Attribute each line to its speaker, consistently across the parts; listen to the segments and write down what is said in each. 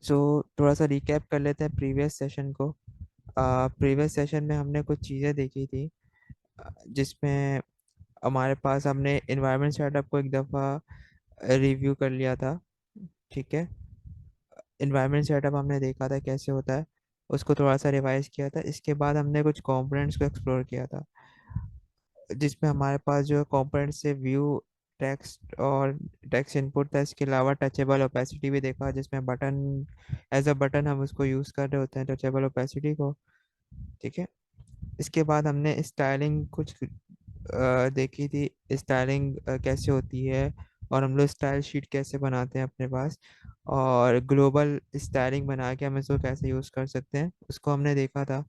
Speaker 1: सो थोड़ा सा रिकैप कर लेते हैं प्रीवियस सेशन को। प्रीवियस सेशन में हमने कुछ चीज़ें देखी थी, जिसमें हमारे पास हमने इन्वायरमेंट सेटअप को एक दफ़ा रिव्यू कर लिया था। ठीक है, इन्वायरमेंट सेटअप हमने देखा था कैसे होता है, उसको थोड़ा सा रिवाइज किया था। इसके बाद हमने कुछ कंपोनेंट्स को एक्सप्लोर किया था, जिसमें हमारे पास जो कंपोनेंट्स से व्यू, टेक्स्ट और टेक्स्ट इनपुट था। इसके अलावा टचेबल ओपेसिटी भी देखा, जिसमें बटन, एज अ बटन हम उसको यूज़ कर रहे होते हैं टचेबल ओपेसिटी को। ठीक है, इसके बाद हमने स्टाइलिंग कुछ देखी थी, स्टाइलिंग कैसे होती है, और हम लोग स्टाइल शीट कैसे बनाते हैं अपने पास, और ग्लोबल स्टाइलिंग बना के हम इसको कैसे यूज़ कर सकते हैं उसको हमने देखा था।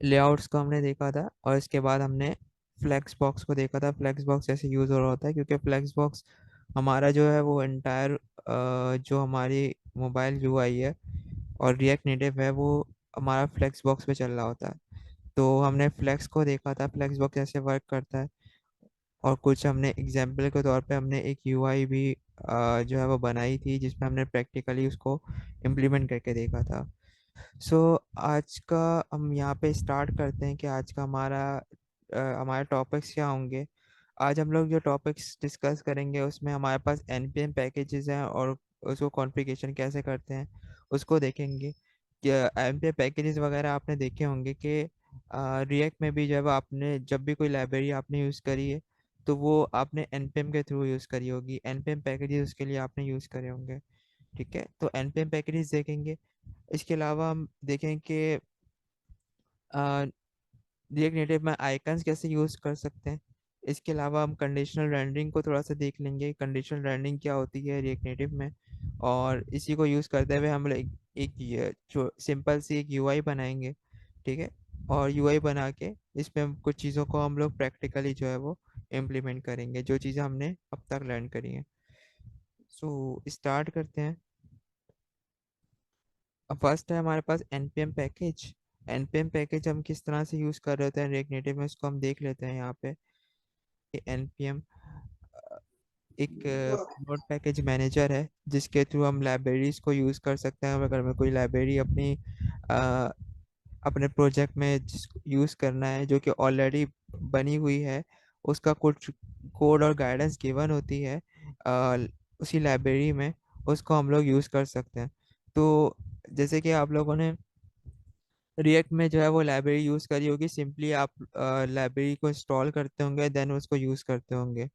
Speaker 1: लेआउट्स को हमने देखा था, और इसके बाद हमने फ्लेक्स बॉक्स को देखा था, फ्लेक्स बॉक्स कैसे यूज़ हो रहा होता है, क्योंकि फ्लेक्स बॉक्स हमारा जो है वो एंटायर जो हमारी मोबाइल यूआई है और रिएक्ट नेटिव है, वो हमारा फ्लेक्स बॉक्स पे चल रहा होता है। तो हमने फ्लेक्स को देखा था, फ्लेक्स बॉक्स कैसे वर्क करता है, और कुछ हमने एग्जाम्पल के तौर पे हमने एक यूआई भी जो है वो बनाई थी, जिसमें हमने प्रैक्टिकली उसको इम्प्लीमेंट करके देखा था। सो आज का हम यहाँ पे स्टार्ट करते हैं कि आज का हमारे टॉपिक्स क्या होंगे। आज हम लोग जो टॉपिक्स डिस्कस करेंगे उसमें हमारे पास npm पैकेजेस हैं, और उसको कॉन्फ़िगरेशन कैसे करते हैं उसको देखेंगे। क्या npm पैकेजेस वगैरह आपने देखे होंगे कि रिएक्ट में भी जब आपने जब भी कोई लाइब्रेरी आपने यूज़ करी है, तो वो आपने npm के थ्रू यूज़ करी होगी, npm पैकेजेस उसके लिए आपने यूज़ करे होंगे। ठीक है, तो npm पैकेजेस देखेंगे। इसके अलावा हम देखें कि रिएक्ट नेटिव में आइकन्स कैसे यूज़ कर सकते हैं। इसके अलावा हम कंडीशनल रेंडरिंग को थोड़ा सा देख लेंगे, कंडीशनल रेंडरिंग क्या होती है रिएक्ट नेटिव में, और इसी को यूज़ करते हुए हम लोग जो सिंपल सी एक यूआई बनाएंगे। ठीक है, और यूआई बना के इसमें हम कुछ चीज़ों को हम लोग प्रैक्टिकली जो है वो इम्प्लीमेंट करेंगे, जो चीज़ें हमने अब तक लर्न करी हैं। सो स्टार्ट करते हैं। अब फर्स्ट है हमारे पास npm पैकेज। npm पैकेज हम किस तरह से यूज़ कर रहे होते हैं रिएक्ट नेटिव में, इसको हम देख लेते हैं यहाँ पे। npm एक नोड पैकेज मैनेजर है, जिसके थ्रू हम लाइब्रेरीज को यूज़ कर सकते हैं। अगर हमें कोई लाइब्रेरी अ, अपने प्रोजेक्ट में यूज़ करना है जो कि ऑलरेडी बनी हुई है, उसका कुछ कोड और गाइडेंस गिवन होती है उसी लाइब्रेरी में, उसको हम लोग यूज़ कर सकते हैं। तो जैसे कि आप लोगों ने रिएक्ट में जो है वो लाइब्रेरी यूज़ करी होगी, सिंपली आप लाइब्रेरी को इंस्टॉल करते होंगे, देन उसको यूज़ करते होंगे।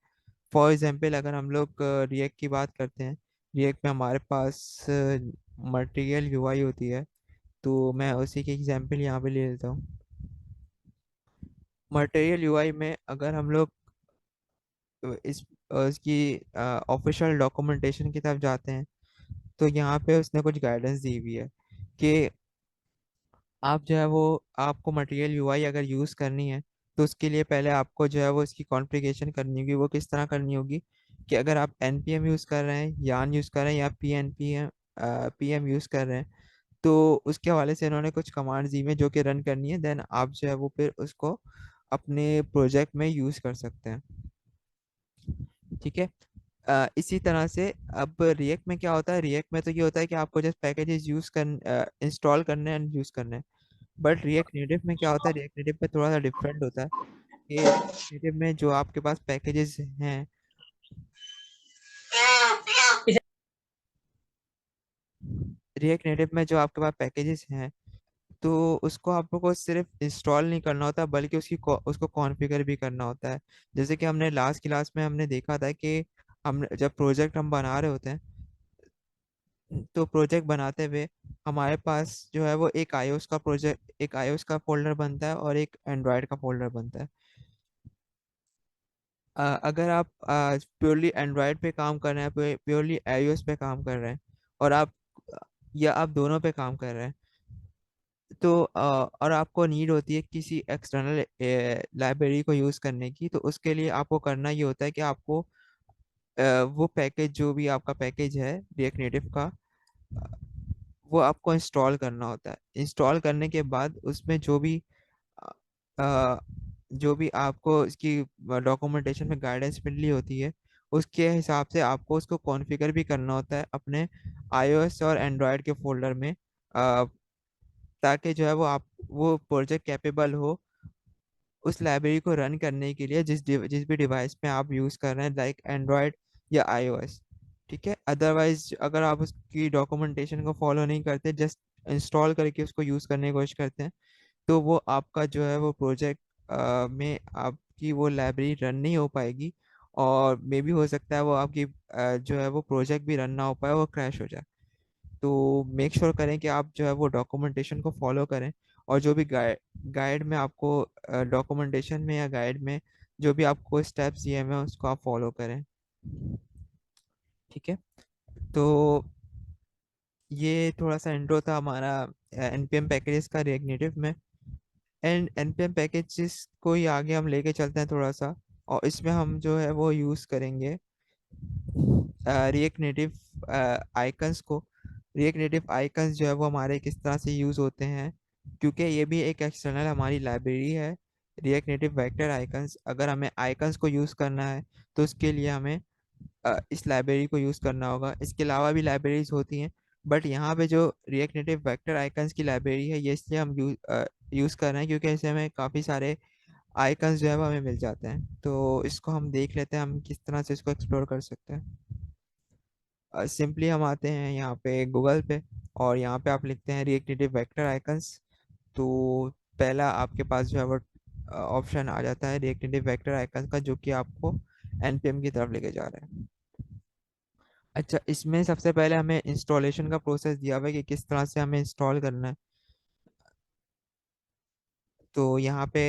Speaker 1: फॉर एग्जांपल अगर हम लोग रिएक्ट की बात करते हैं, रिएक्ट में हमारे पास मटेरियल यूआई होती है, तो मैं उसी की एग्जांपल यहाँ पे ले लेता हूँ। मटेरियल यूआई में अगर हम लोग इसकी ऑफिशियल डॉक्यूमेंटेशन की तरफ जाते हैं, तो यहाँ पे उसने कुछ गाइडेंस दी हुई है कि आप जो है वो आपको मटेरियल यूआई अगर यूज़ करनी है, तो उसके लिए पहले आपको जो है वो इसकी कॉन्फ़िगरेशन करनी होगी। वो किस तरह करनी होगी कि अगर आप npm यूज़ कर रहे हैं, यान यूज़ कर रहे हैं, या pm यूज़ कर रहे हैं, तो उसके हवाले से इन्होंने कुछ कमांड्स दी हैं जो कि रन करनी है, देन आप जो है वो फिर उसको अपने प्रोजेक्ट में यूज़ कर सकते हैं। ठीक है, इसी तरह से अब रिएक्ट में क्या होता है, रिएक्ट में तो ये होता है कि आपको जस्ट पैकेजेस इंस्टॉल करने हैं एंड यूज़ करने हैं। बट रिएक्ट नेटिव में क्या होता है, रिएक्ट नेटिव में थोड़ा सा डिफरेंट होता है कि नेटिव में जो आपके पास पैकेजेस हैं, रिएक्ट नेटिव में जो आपके पास पैकेजेस हैं, तो उसको आपको सिर्फ इंस्टॉल नहीं करना होता, बल्कि उसको कॉन्फ़िगर भी करना होता है। जैसे कि हमने लास्ट क्लास में हमने देखा था कि हम जब प्रोजेक्ट हम बना रहे होते हैं, तो प्रोजेक्ट बनाते हुए हमारे पास जो है वो एक iOS का फोल्डर बनता है और एक एंड्रॉयड का फोल्डर बनता है। अगर आप प्योरली एंड्रॉयड पे काम कर रहे हैं, प्योरली iOS पे काम कर रहे हैं, और आप या आप दोनों पे काम कर रहे हैं, तो और आपको नीड होती है किसी एक्सटर्नल लाइब्रेरी को यूज़ करने की, तो उसके लिए आपको करना ये होता है कि आपको वो पैकेज, जो भी आपका पैकेज है रिएक्ट नेटिव का, अ, वो आपको इंस्टॉल करना होता है। इंस्टॉल करने के बाद उसमें अ, जो भी आपको इसकी डॉक्यूमेंटेशन में गाइडेंस मिली होती है, उसके हिसाब से आपको उसको कॉन्फ़िगर भी करना होता है अपने iOS और एंड्रॉयड के फोल्डर में, ताकि जो है वो प्रोजेक्ट कैपेबल हो उस लाइब्रेरी को रन करने के लिए, जिस भी डिवाइस में आप यूज़ कर रहे हैं, लाइक एंड्रॉयड या iOS। ठीक है, अदरवाइज अगर आप उसकी डॉक्यूमेंटेशन को फॉलो नहीं करते, जस्ट इंस्टॉल करके उसको यूज़ करने की कोशिश करते हैं, तो वो आपका जो है वो प्रोजेक्ट में आपकी वो लाइब्रेरी रन नहीं हो पाएगी, और मे भी हो सकता है वो आपकी जो है वो प्रोजेक्ट भी रन ना हो पाए, वो क्रैश हो जाए। तो मेक श्योर करें कि आप जो है वो डॉक्यूमेंटेशन को फॉलो करें, और जो भी गाइड में आपको डॉक्यूमेंटेशन में या गाइड में जो भी आपको स्टेप्स दिए हैं उसको आप फॉलो करें। ठीक है, तो ये थोड़ा सा इंट्रो था हमारा npm पैकेजेस का रिएक्ट नेटिव में। एंड npm पैकेजेस को ही आगे हम लेके चलते हैं थोड़ा सा, और इसमें हम जो है वो यूज़ करेंगे रिएक्ट नेटिव आइकन्स को। रिएक्ट नेटिव आइकन्स जो है वो हमारे किस तरह से यूज़ होते हैं, क्योंकि ये भी एक एक्सटर्नल हमारी लाइब्रेरी है। रिएक्ट नेटिव वेक्टर आइकन्स, अगर हमें आइकन्स को यूज़ करना है तो उसके लिए हमें इस लाइब्रेरी को यूज़ करना होगा। इसके अलावा भी लाइब्रेरीज होती हैं, बट यहाँ पे जो रिएक्ट नेटिव वेक्टर आइकन्स की लाइब्रेरी है, ये इसलिए हम यूज़ कर रहे हैं क्योंकि इससे हमें काफ़ी सारे आइकन्स जो है वो हमें मिल जाते हैं। तो इसको हम देख लेते हैं हम किस तरह से इसको एक्सप्लोर कर सकते हैं। सिंपली हम आते हैं यहाँ पे गूगल पे, और यहाँ पे आप लिखते हैं रिएक्ट नेटिव वेक्टर आइकन्स। तो पहला आपके पास जो है वो ऑप्शन आ जाता है रिएक्ट नेटिव वेक्टर आइकन्स का, जो कि आपको npm की तरफ लेके जा रहा है। अच्छा, इसमें सबसे पहले हमें इंस्टॉलेशन का प्रोसेस दिया हुआ है कि किस तरह से हमें इंस्टॉल करना है। तो यहाँ पे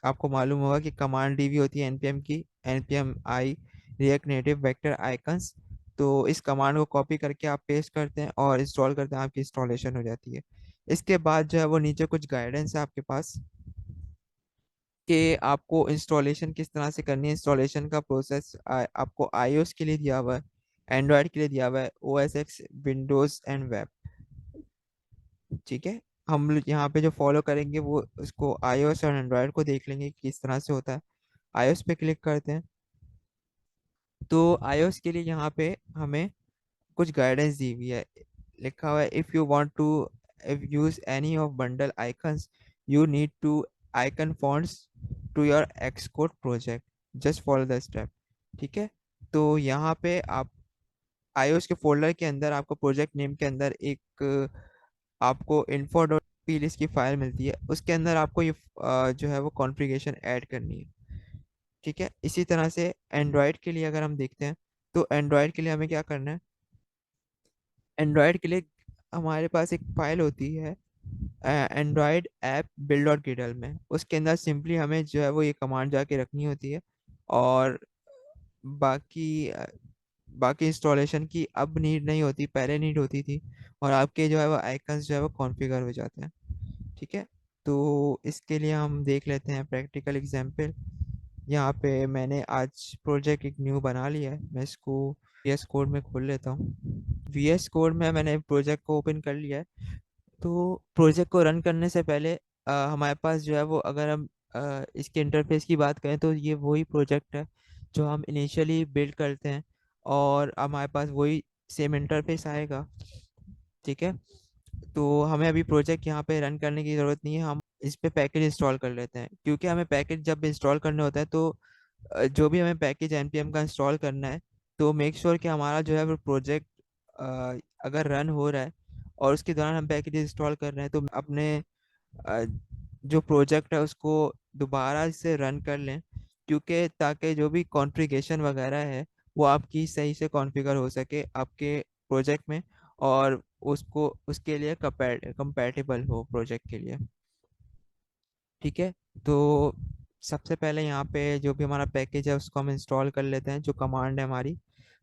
Speaker 1: आपको मालूम होगा कि कमांड डी भी होती है npm की, npm i react native vector icons. तो इस कमांड को कॉपी करके आप पेस्ट करते हैं और इंस्टॉल करते हैं, आपकी इंस्टॉलेशन हो जाती है। इसके बाद जो है वो नीचे कुछ गाइडेंस है आपके पास कि आपको इंस्टॉलेशन किस तरह से करनी है। इंस्टॉलेशन का प्रोसेस आपको iOS के लिए दिया हुआ है, एंड्रॉयड के लिए दिया हुआ है, OS X, Windows and web. ठीक है, हम लोग यहाँ पे जो फॉलो करेंगे वो उसको iOS और एंड्रॉयड को देख लेंगे कि किस तरह से होता है। iOS पे क्लिक करते हैं, तो iOS के लिए यहाँ पे हमें कुछ गाइडेंस दी हुई है। लिखा हुआ है if you want to if use any of bundle icons you need to icon fonts to your Xcode project, just follow the step. ठीक है, तो यहाँ पे आप iOS के फोल्डर के अंदर आपको प्रोजेक्ट नेम के अंदर एक आपको info डॉट plist की फाइल मिलती है, उसके अंदर आपको ये जो है वो कॉन्फ़िगरेशन ऐड करनी है। ठीक है, इसी तरह से एंड्रॉयड के लिए अगर हम देखते हैं, तो एंड्रॉयड के लिए हमें क्या करना है। एंड्रॉयड के लिए हमारे पास एक फाइल होती है Android app build dot GitHub में, उसके अंदर सिंपली हमें जो है वो ये कमांड जाके रखनी होती है, और बाकी बाकी इंस्टॉलेशन की अब नीड नहीं होती, पहले नीड होती थी, और आपके जो है वो आइकन्स जो है वो कॉन्फ़िगर हो जाते हैं। ठीक है, तो इसके लिए हम देख लेते हैं प्रैक्टिकल एग्जांपल। यहाँ पे मैंने आज प्रोजेक्ट एक न्यू बना लिया है, मैं इसको VS कोड में खोल लेता हूँ। VS कोड में मैंने प्रोजेक्ट को ओपन कर लिया है। तो प्रोजेक्ट को रन करने से पहले हमारे पास जो है वो, अगर हम इसके इंटरफेस की बात करें, तो ये वही प्रोजेक्ट है जो हम इनिशियली बिल्ड करते हैं, और हमारे पास वही सेम इंटरफेस आएगा। ठीक है, तो हमें अभी प्रोजेक्ट यहाँ पे रन करने की ज़रूरत नहीं है, हम इस पे पैकेज इंस्टॉल कर लेते हैं, क्योंकि हमें पैकेज जब इंस्टॉल करने होता है तो जो भी हमें पैकेज npm का इंस्टॉल करना है, तो मेक श्योर कि हमारा जो है वो प्रोजेक्ट अगर रन हो रहा है और उसके दौरान हम पैकेज इंस्टॉल कर रहे हैं, तो अपने अ, जो प्रोजेक्ट है उसको दोबारा से रन कर लें, क्योंकि ताकि जो भी कॉन्फ़िगरेशन वगैरह है वो आपकी सही से कॉन्फ़िगर हो सके आपके प्रोजेक्ट में, और उसको उसके लिए कंपैटिबल हो प्रोजेक्ट के लिए। ठीक है, तो सबसे पहले यहाँ पे जो भी हमारा पैकेज है उसको हम इंस्टॉल कर लेते हैं। जो कमांड है हमारी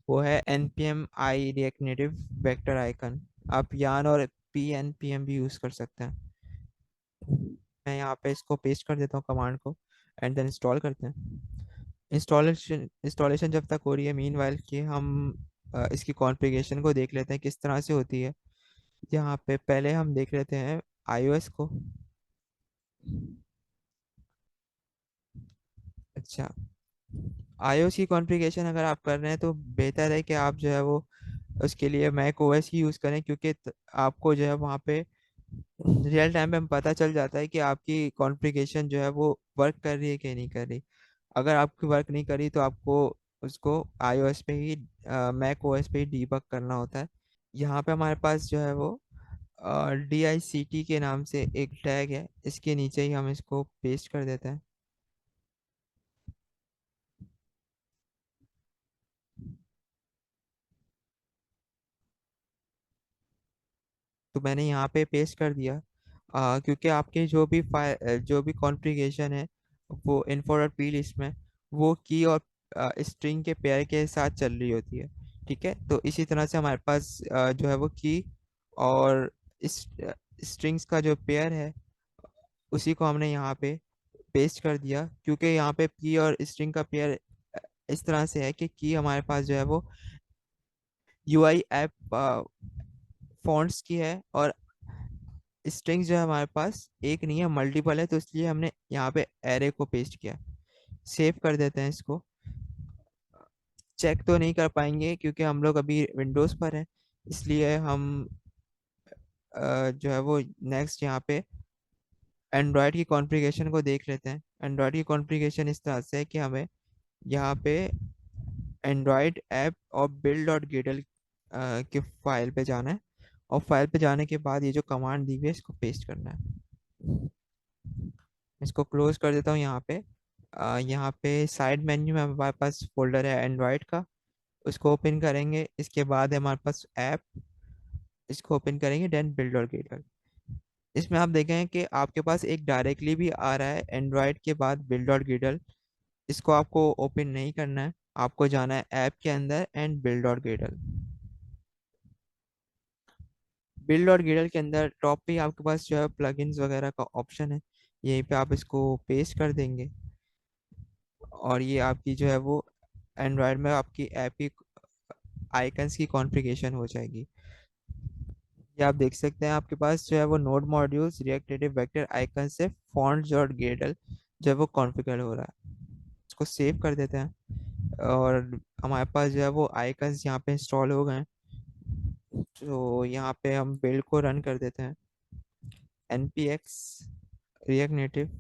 Speaker 1: वो है npm i react native vector icon। आप यान और pnpm भी यूज़ कर सकते हैं। मैं यहाँ पे इसको पेस्ट कर देता हूँ कमांड को, एंड देन इंस्टॉल करते हैं। इंस्टॉलेशन जब तक हो रही है, मीन वाइल कि हम इसकी कॉन्फ़िगरेशन को देख लेते हैं किस तरह से होती है। यहाँ पे पहले हम देख लेते हैं iOS को। अच्छा, iOS की कॉन्फ़िगरेशन अगर आप कर रहे हैं तो बेहतर है कि आप जो है वो उसके लिए मैक ओएस ही यूज़ करें, क्योंकि आपको जो है वहाँ पे रियल टाइम पे हम पता चल जाता है कि आपकी कॉन्फ़िगरेशन जो है वो वर्क कर रही है कि नहीं कर रही। अगर आपकी वर्क नहीं करी तो आपको उसको iOS पे ही मैक ओएस पे ही डीबग करना होता है। यहाँ पे हमारे पास जो है वो DICT के नाम से एक टैग है, इसके नीचे ही हम इसको पेस्ट कर देते हैं। तो मैंने यहाँ पे पेस्ट कर दिया। क्योंकि आपके जो भी कॉन्फ़िगरेशन है वो इन्फो डॉट पी लिस्ट में वो की और स्ट्रिंग के पेयर के साथ चल रही होती है। ठीक है, तो इसी तरह से हमारे पास जो है वो की और स्ट्रिंग्स का जो पेयर है उसी को हमने यहाँ पे पेस्ट कर दिया, क्योंकि यहाँ पे की और स्ट्रिंग का पेयर इस तरह से है कि की हमारे पास जो है वो यूआई ऐप फॉन्ट्स की है, और स्ट्रिंग्स जो है हमारे पास एक नहीं है मल्टीपल है, तो इसलिए हमने यहाँ पे एरे को पेस्ट किया। सेव कर देते हैं इसको। चेक तो नहीं कर पाएंगे क्योंकि हम लोग अभी विंडोज़ पर हैं, इसलिए हम जो है वो नेक्स्ट यहाँ पे एंड्रॉयड की कॉन्फ़िगरेशन को देख लेते हैं। एंड्रॉयड की कॉन्फ़िगरेशन इस तरह से है कि हमें यहाँ पे एंड्रॉयड ऐप और बिल्ड डॉट गेडल के फाइल पे जाना है, और फाइल पे जाने के बाद ये जो कमांड दी हुई है इसको पेस्ट करना है। इसको क्लोज कर देता हूँ यहाँ पे। यहाँ पे साइड मेन्यू में हमारे पास फोल्डर है एंड्रॉयड का, उसको ओपन करेंगे। इसके बाद है हमारे पास ऐप, इसको ओपन करेंगे, देन बिल्ड और गेटर। इसमें आप देखें कि आपके पास एक डायरेक्टली भी आ रहा है एंड्रॉयड के बाद बिल्ड और गेटल। इसको आपको ओपन नहीं करना है, आपको जाना है ऐप के अंदर एंड बिल्ड और गेटल। बिल्ड और गेटल के अंदर टॉप पे आपके पास जो है प्लगइन्स वगैरह का ऑप्शन है, यहीं पे आप इसको पेस्ट कर देंगे, और ये आपकी जो है वो एंड्रॉयड में आपकी ऐप की आइकन्स की कॉन्फ़िगरेशन हो जाएगी। ये आप देख सकते हैं आपके पास जो है वो node modules react native vector icon से फॉन्ट और गेडल जो है वो कॉन्फ़िगर हो रहा है। इसको सेव कर देते हैं, और हमारे पास जो है वो आइकन्स यहाँ पे इंस्टॉल हो गए हैं। तो यहाँ पे हम बिल्ड को रन कर देते हैं। npx react native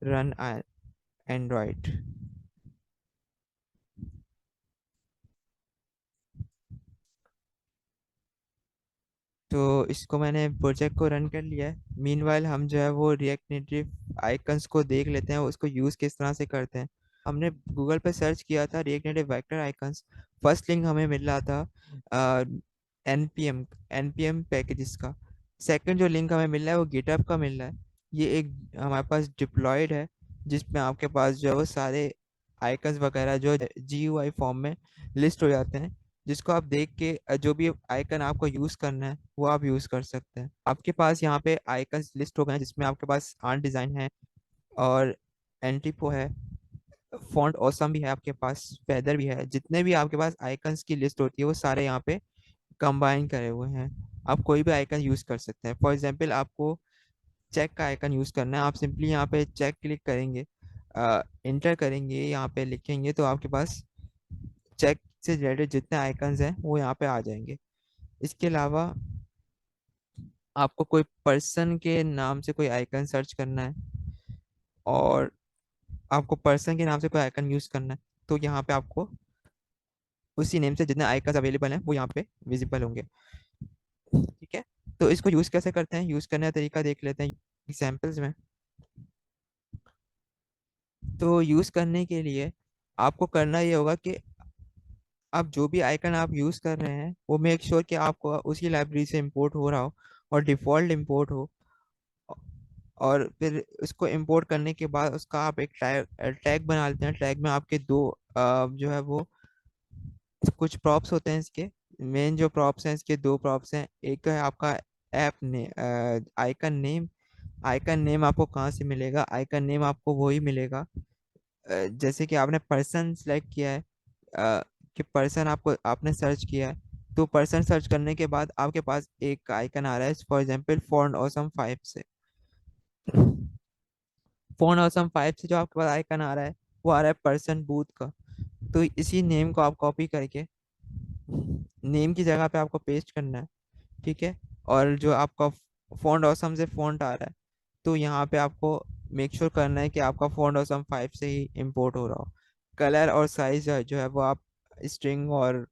Speaker 1: run Android. तो इसको मैंने प्रोजेक्ट को रन कर लिया है। मीनवाइल हम जो है वो रिएक्ट नेटिव आइकन्स को देख लेते हैं, उसको यूज़ किस तरह से करते हैं। हमने गूगल पे सर्च किया था react native vector icons. First link हमें मिल रहा था एनपीएम पैकेजेस का। सेकंड जो लिंक हमें मिल रहा है वो गिटहब का मिल रहा है। ये एक हमारे पास डिप्लॉयड है, जिसमें आपके पास जो है वो सारे आइकन्स वगैरह जो जीयूआई फॉर्म में लिस्ट हो जाते हैं, जिसको आप देख के जो भी आइकन आपको यूज़ करना है वो आप यूज़ कर सकते हैं। आपके पास यहाँ पे आइकन्स लिस्ट हो गए हैं, जिसमें आपके पास आर्ट डिज़ाइन है और एंटीपो है, फॉन्ट ऑसम भी है, आपके पास फेदर भी है। जितने भी आपके पास आइकन्स की लिस्ट होती है वो सारे यहाँ पे कंबाइन करे हुए हैं। आप कोई भी आइकन यूज़ कर सकते हैं। फॉर एग्जांपल आपको चेक का आइकन यूज़ करना है, आप सिंपली यहाँ पे चेक क्लिक करेंगे, इंटर करेंगे, यहाँ पे लिखेंगे, तो आपके पास चेक से रिलेटेड जितने आइकन्स हैं वो यहाँ पे आ जाएंगे। इसके अलावा आपको कोई पर्सन के नाम से कोई आइकन सर्च करना है, और आपको पर्सन के नाम से कोई आइकन यूज़ करना है, तो यहाँ पे आपको उसी नेम से जितने आइकन्स अवेलेबल हैं वो यहाँ पे विजिबल होंगे। ठीक है, तो इसको यूज़ कैसे करते हैं, यूज़ करने का तरीका देख लेते हैं एग्जाम्पल्स में। तो यूज़ करने के लिए आपको करना ये होगा कि आप जो भी आइकन आप यूज़ कर रहे हैं वो मेक श्योर कि आपको उसी लाइब्रेरी से इंपोर्ट हो रहा हो और डिफ़ॉल्ट इंपोर्ट हो। और फिर उसको इंपोर्ट करने के बाद उसका आप एक टैग बना लेते हैं। टैग में आपके दो जो है वो कुछ प्रॉप्स होते हैं इसके। मेन जो प्रॉप्स हैं इसके दो प्रॉप्स हैं। एक है आपका ऐप ने आइकन नेम। आइकन नेम आपको कहाँ से मिलेगा, आइकन नेम आपको वही मिलेगा जैसे कि आपने पर्सन सेलेक्ट किया है, कि पर्सन आपको आपने सर्च किया है, तो पर्सन सर्च करने के बाद आपके पास एक आइकन आ रहा है, फॉर एग्जांपल फॉन्ट ऑसम 5 से। फोन ऑसम 5 से जो आपके पास आइकन आ रहा है वो आ रहा है पर्सन बूथ का। तो इसी नेम को आप कॉपी करके नेम की जगह पे आपको पेस्ट करना है। ठीक है। और जो आपका फॉन्ट ऑसम से फॉन्ट आ रहा है, तो यहाँ पे आपको मेक श्योर करना है कि आपका फॉन्ट ऑसम 5 से ही इंपोर्ट हो रहा हो। कलर और साइज जो है वो आप स्ट्रिंग और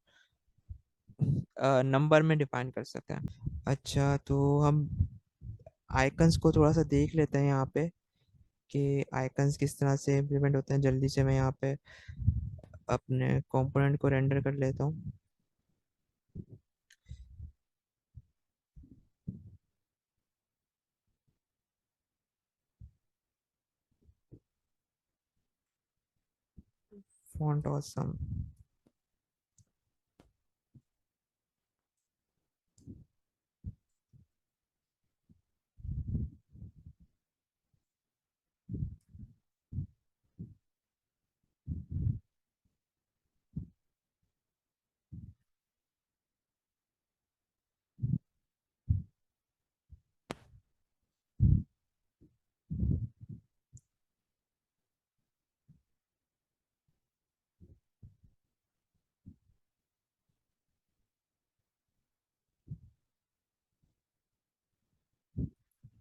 Speaker 1: नंबर में डिफाइन कर सकते हैं। अच्छा, तो हम आइकन्स को थोड़ा सा देख लेते हैं यहाँ पे कि आइकन्स किस तरह से इम्प्लीमेंट होते हैं। जल्दी से मैं यहाँ पे अपने कंपोनेंट को रेंडर कर लेता हूँ। Font awesome.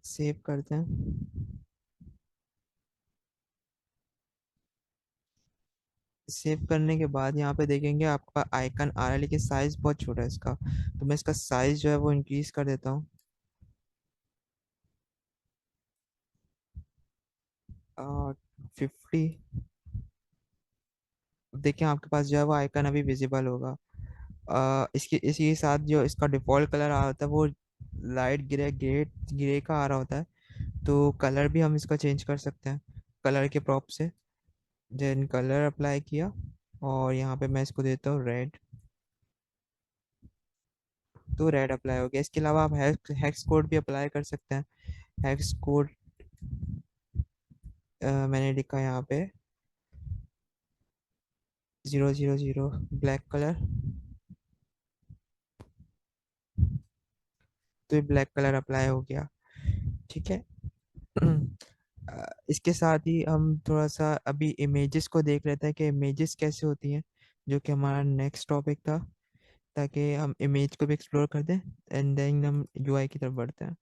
Speaker 1: सेव करते हैं। सेव करने के बाद यहाँ पे देखेंगे आपका आइकन आ रहा है, लेकिन साइज बहुत छोटा है इसका। तो मैं इसका साइज जो है वो इंक्रीज कर देता हूँ। 50। देखिए आपके पास जो है वो आइकन अभी विजिबल होगा। इसके इसी के साथ जो इसका डिफ़ॉल्ट कलर आ रहा होता है वो लाइट ग्रे ग्रे ग्रे का आ रहा होता है। तो कलर भी हम इसका चेंज कर सकते हैं कलर के प्रॉप से। देन कलर अप्लाई किया और यहाँ पे मैं इसको देता हूँ रेड। तो रेड अप्लाई हो गया। इसके अलावा आप हेक्स कोड भी अप्लाई कर सकते हैं। हेक्स कोड मैंने लिखा यहाँ पे 000 ब्लैक कलर। तो ये ब्लैक कलर अप्लाई हो गया। ठीक है। इसके साथ ही हम थोड़ा सा अभी इमेजेस को देख लेते हैं कि इमेजेस कैसे होती हैं, जो कि हमारा नेक्स्ट टॉपिक था, ताकि हम इमेज को भी एक्सप्लोर कर दें एंड देन हम यूआई की तरफ बढ़ते हैं।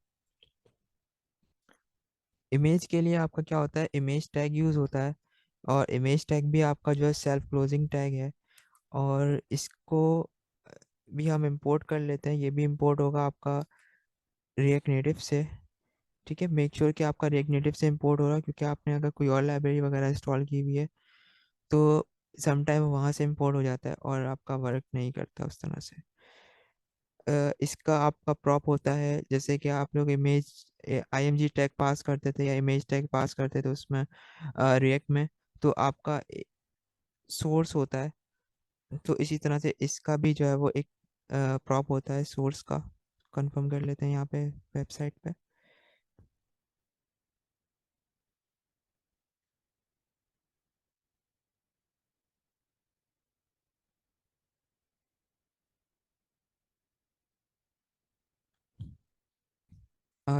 Speaker 1: इमेज के लिए आपका क्या होता है, इमेज टैग यूज़ होता है। और इमेज टैग भी आपका जो है सेल्फ क्लोजिंग टैग है। और इसको भी हम इंपोर्ट कर लेते हैं। ये भी इंपोर्ट होगा आपका रिएक्ट नेटिव से। ठीक है। मेक श्योर कि आपका रिएक्ट नेटिव से इंपोर्ट हो रहा है, क्योंकि आपने अगर कोई और लाइब्रेरी वगैरह इंस्टॉल की हुई है तो समटाइम वहाँ से इंपोर्ट हो जाता है और आपका वर्क नहीं करता उस तरह से। इसका आपका प्रॉप होता है, जैसे कि आप लोग इमेज आईएमजी टैग पास करते थे या इमेज टैग पास करते थे उसमें रिएक्ट में, तो आपका सोर्स होता है। तो इसी तरह से इसका भी जो है वो एक प्रॉप होता है सोर्स का। कंफर्म कर लेते हैं यहाँ पे वेबसाइट पे।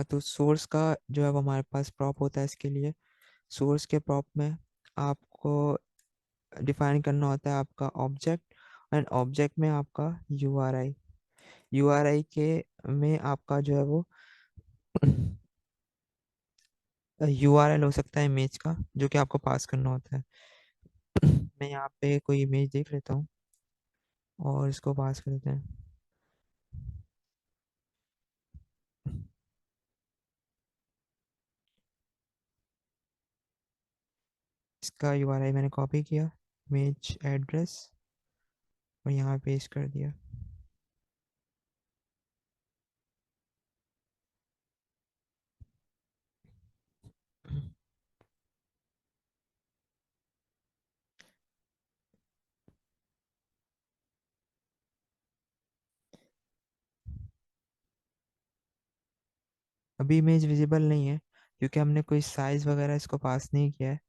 Speaker 1: तो सोर्स का जो है वो हमारे पास प्रॉप होता है इसके लिए। सोर्स के प्रॉप में आपको डिफाइन करना होता है आपका ऑब्जेक्ट। एंड ऑब्जेक्ट में आपका यूआरआई। यूआरआई के में आपका जो है वो यूआरएल हो सकता है इमेज का, जो कि आपको पास करना होता है। मैं यहाँ पे कोई इमेज देख लेता हूँ और इसको पास कर देते हैं। इसका यूआरआई मैंने कॉपी किया, इमेज एड्रेस, और यहाँ पेस्ट कर दिया। अभी इमेज विजिबल नहीं है, क्योंकि हमने कोई साइज वगैरह इसको पास नहीं किया है।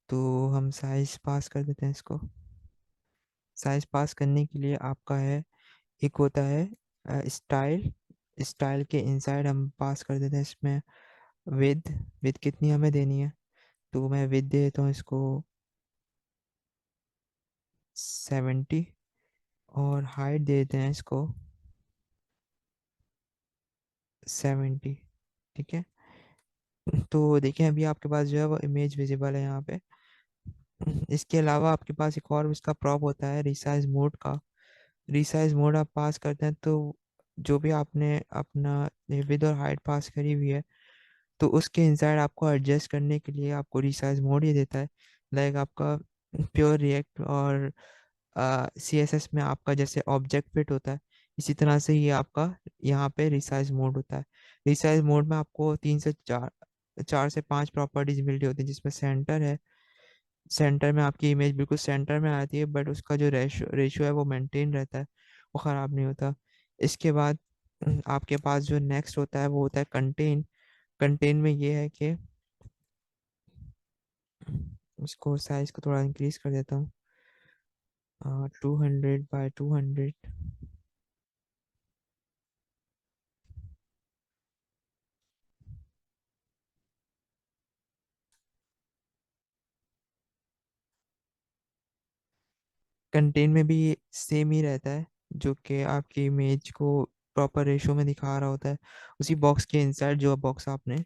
Speaker 1: तो हम साइज पास कर देते हैं इसको। साइज पास करने के लिए आपका है, एक होता है स्टाइल। स्टाइल के इनसाइड हम पास कर देते हैं इसमें विद। विद कितनी हमें देनी है, तो मैं विद दे देता हूँ इसको 70, और हाइट दे देते हैं इसको 70। ठीक है। तो देखिए अभी आपके पास जो है वो इमेज विजिबल है यहाँ पे। इसके अलावा आपके पास एक और इसका प्रॉप होता है रिसाइज मोड का। रिसाइज मोड आप पास करते हैं तो जो भी आपने अपना विड्थ और हाइट पास करी हुई है, तो उसके इनसाइड आपको एडजस्ट करने के लिए आपको रिसाइज मोड ही देता है। लाइक आपका प्योर रिएक्ट और सी एस एस में आपका जैसे ऑब्जेक्ट फिट होता है, इसी तरह से ये आपका यहाँ पे रिसाइज मोड होता है। रिसाइज मोड में आपको 3 से 4, 4 से 5 प्रॉपर्टीज मिल रही होती है, जिसमें सेंटर है। सेंटर में आपकी इमेज बिल्कुल सेंटर में आती है, बट उसका जो रेशो है वो मेंटेन रहता है, वो ख़राब नहीं होता। इसके बाद आपके पास जो नेक्स्ट होता है वो होता है कंटेन। कंटेन में ये है कि इसको साइज को थोड़ा इंक्रीज कर देता हूँ, 200 बाय 200। कंटेन में भी सेम ही रहता है, जो कि आपकी इमेज को प्रॉपर रेशो में दिखा रहा होता है, उसी बॉक्स के इनसाइड जो बॉक्स आपने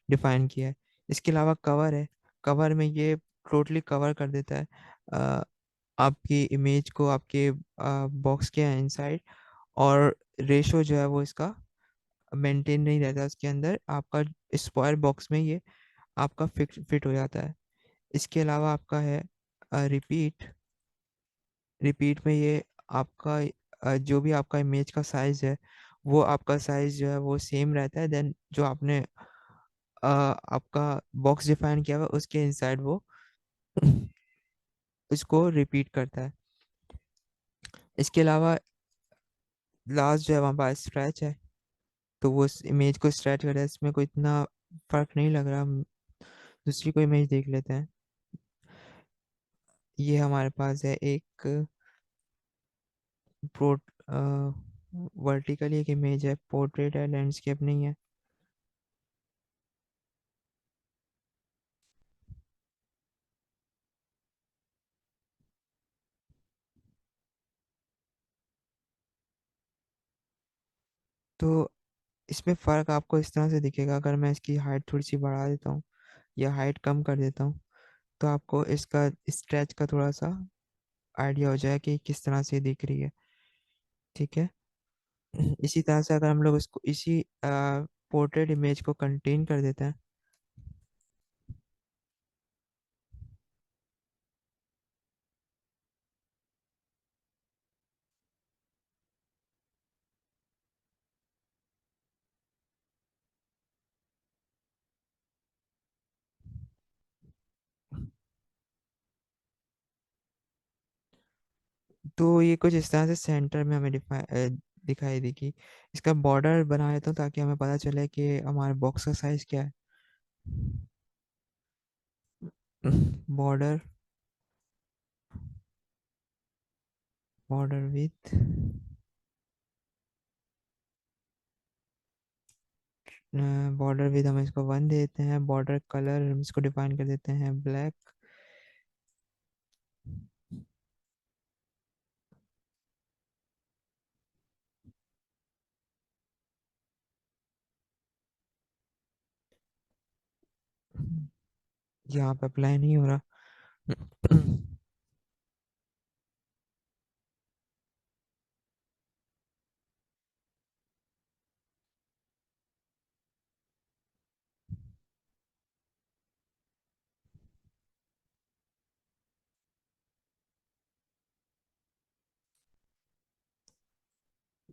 Speaker 1: डिफाइन किया है। इसके अलावा कवर है। कवर में ये टोटली कवर कर देता है अ, आपकी इमेज को आपके बॉक्स के इनसाइड। और रेशो जो है वो इसका मेंटेन नहीं रहता, उसके अंदर आपका स्क्वायर बॉक्स में ये आपका फिट हो जाता है। इसके अलावा आपका है रिपीट। रिपीट में ये आपका जो भी आपका इमेज का साइज है, वो आपका साइज जो है वो सेम रहता है। देन जो आपने आपका बॉक्स डिफाइन किया हुआ उसके इनसाइड वो इसको रिपीट करता है। इसके अलावा लास्ट जो है हमारे पास स्ट्रेच है, तो वो इस इमेज को स्ट्रेच करता है। इसमें कोई इतना फर्क नहीं लग रहा, हम दूसरी कोई इमेज देख लेते हैं। ये हमारे पास है एक प्रो वर्टिकली एक इमेज है, पोर्ट्रेट है, लैंडस्केप नहीं है। तो इसमें फ़र्क आपको इस तरह से दिखेगा, अगर मैं इसकी हाइट थोड़ी सी बढ़ा देता हूँ या हाइट कम कर देता हूँ, तो आपको इसका स्ट्रेच का थोड़ा सा आइडिया हो जाए कि किस तरह से दिख रही है। ठीक है। इसी तरह से अगर हम लोग इसको इसी पोर्ट्रेट इमेज को कंटेन कर देते हैं, तो ये कुछ इस तरह से सेंटर में हमें दिखाई देगी। इसका बॉर्डर बना लेता हूँ ताकि हमें पता चले कि हमारे बॉक्स का साइज क्या है। Border, border with, border with हम इसको 1 देते हैं। बॉर्डर कलर हम इसको डिफाइन कर देते हैं ब्लैक। यहाँ पे अप्लाई नहीं हो रहा।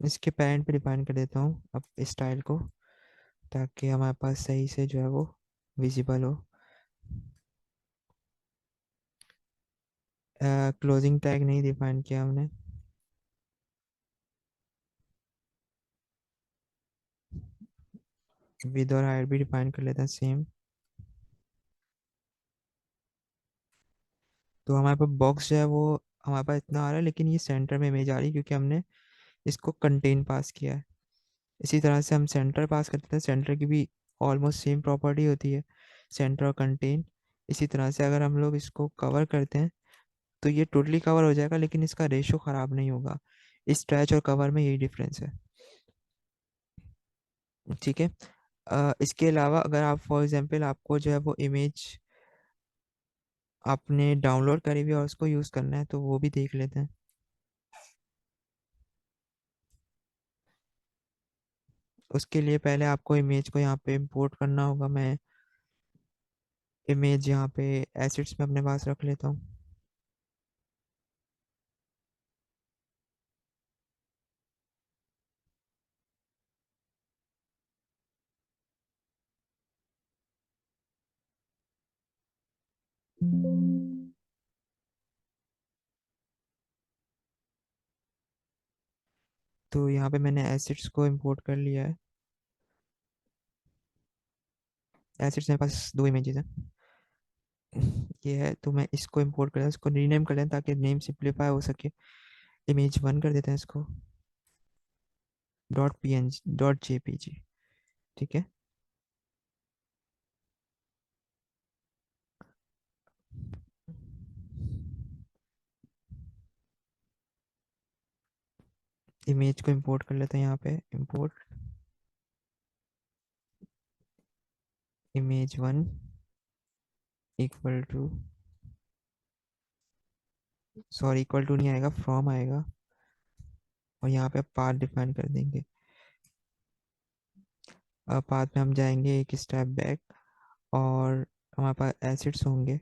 Speaker 1: इसके पैरेंट पे डिफाइन कर देता हूँ अब स्टाइल को, ताकि हमारे पास सही से जो है वो विजिबल हो। क्लोजिंग टैग नहीं डिफाइन किया हमने। विद और हाइट भी डिफाइन कर लेते हैं सेम। तो हमारे पास बॉक्स जो है वो हमारे पास इतना आ रहा है, लेकिन ये सेंटर में इमेज आ रही है क्योंकि हमने इसको कंटेन पास किया है। इसी तरह से हम सेंटर पास करते हैं, सेंटर की भी ऑलमोस्ट सेम प्रॉपर्टी होती है, सेंटर और कंटेन। इसी तरह से अगर हम लोग इसको कवर करते हैं तो ये टोटली कवर हो जाएगा, लेकिन इसका रेशो ख़राब नहीं होगा। इस स्ट्रेच और कवर में यही डिफरेंस है। ठीक है। इसके अलावा अगर आप फॉर एग्जांपल आपको जो है वो इमेज आपने डाउनलोड करी हुई है और उसको यूज़ करना है, तो वो भी देख लेते हैं। उसके लिए पहले आपको इमेज को यहाँ पे इंपोर्ट करना होगा। मैं इमेज यहाँ पे एसिड्स में अपने पास रख लेता हूँ। तो यहाँ पे मैंने एसिड्स को इंपोर्ट कर लिया है। एसिड्स मेरे पास दो इमेजेस हैं, ये है। तो मैं इसको इंपोर्ट कर, इसको रीनेम कर लें ताकि नेम सिंप्लीफाई हो सके। इमेज वन कर देते हैं इसको, dot P N G, dot J P G. ठीक है। इमेज को इंपोर्ट कर लेते हैं यहाँ पे, import image one equal to, sorry equal to नहीं आएगा, फ्रॉम आएगा। और यहाँ पे पाथ डिफाइन कर देंगे। अब पाथ में हम जाएंगे एक स्टेप बैक, और हमारे पास एसिड्स होंगे।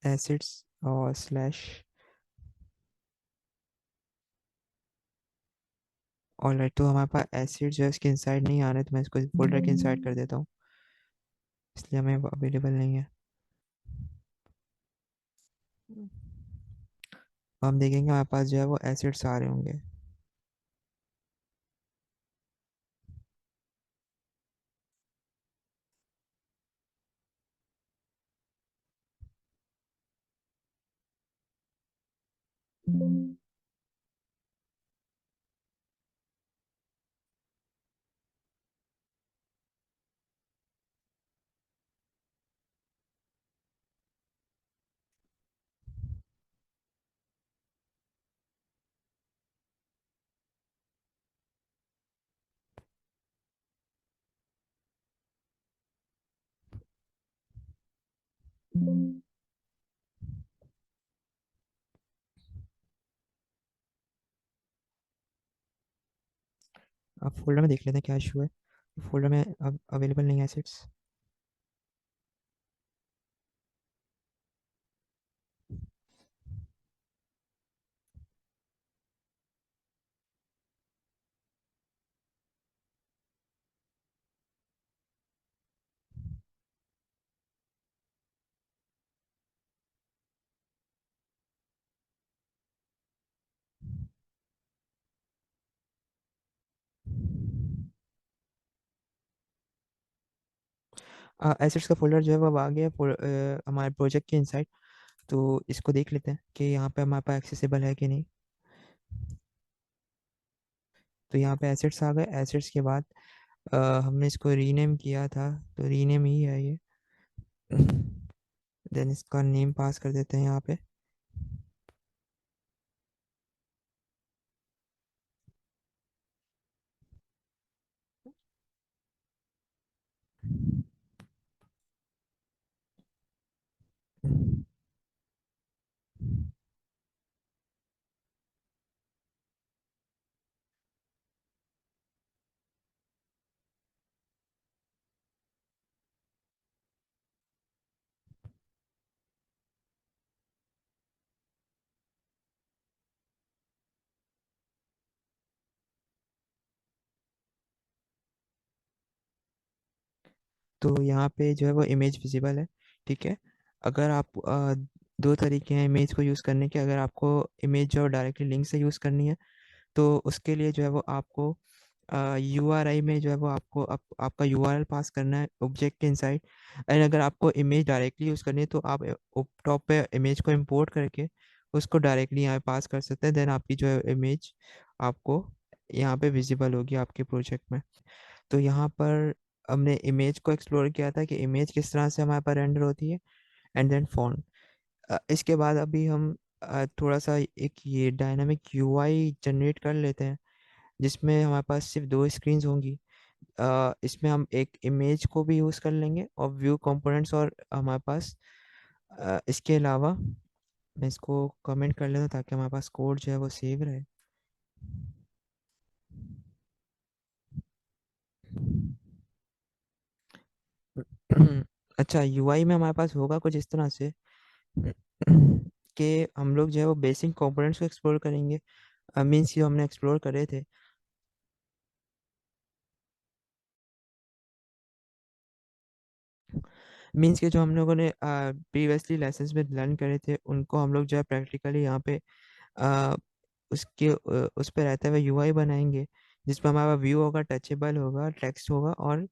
Speaker 1: एसिड्स और स्लैश, ऑलराइट। तो हमारे पास एसिड जो है इसके इनसाइड नहीं आ रहे, तो मैं इसको फोल्डर के इनसाइड कर देता हूँ, इसलिए हमें अवेलेबल नहीं है। हम देखेंगे हमारे पास जो है वो एसिड्स आ रहे होंगे। अब फोल्डर में देख लेते हैं क्या इशू है। फोल्डर में अब अवेलेबल नहीं है एसिड्स। एसिड्स का फोल्डर जो है वो अब आ गया हमारे प्रोजेक्ट के इनसाइड। तो इसको देख लेते हैं कि यहाँ पे हमारे पास एक्सेसिबल है कि नहीं। तो यहाँ पे एसिड्स आ गए। एसिड्स के बाद हमने इसको रीनेम किया था, तो रीनेम ही है ये। देन इसका नेम पास कर देते हैं यहाँ पे। तो यहाँ पे जो है वो इमेज विजिबल है। ठीक है। अगर आप दो तरीके हैं इमेज को यूज़ करने के। अगर आपको इमेज जो डायरेक्टली लिंक से यूज़ करनी है, तो उसके लिए जो है वो आपको यू आर आई में जो है वो आपको आपका यू आर एल पास करना है ऑब्जेक्ट के इनसाइड। एंड अगर आपको इमेज डायरेक्टली यूज़ करनी है तो आप टॉप पे इमेज को इंपोर्ट करके उसको डायरेक्टली यहाँ पास कर सकते हैं। देन आपकी जो है इमेज आपको यहाँ पे विजिबल होगी आपके प्रोजेक्ट में। तो यहाँ पर हमने इमेज को एक्सप्लोर किया था कि इमेज किस तरह से हमारे पास रेंडर होती है। And then font. इसके बाद अभी हम थोड़ा सा एक ये डायनामिक यूआई जनरेट कर लेते हैं जिसमें हमारे पास सिर्फ दो स्क्रीन्स होंगी। इसमें हम एक इमेज को भी यूज़ कर लेंगे और व्यू कंपोनेंट्स और हमारे पास इसके अलावा मैं इसको कमेंट कर लेता हूँ ताकि हमारे पास कोड जो है वो सेव रहे। अच्छा, यूआई में हमारे पास होगा कुछ इस तरह से कि हम लोग जो है वो बेसिक कंपोनेंट्स को एक्सप्लोर करेंगे। मीन्स जो हमने एक्सप्लोर करे थे। मीन्स के जो हम लोगों ने प्रीवियसली लेसन्स में लर्न करे थे उनको हम लोग जो है प्रैक्टिकली यहाँ पे आ, उस पे रहते हुए यूआई बनाएंगे जिसमें हमारा व्यू होगा, टचेबल होगा, टेक्स्ट होगा और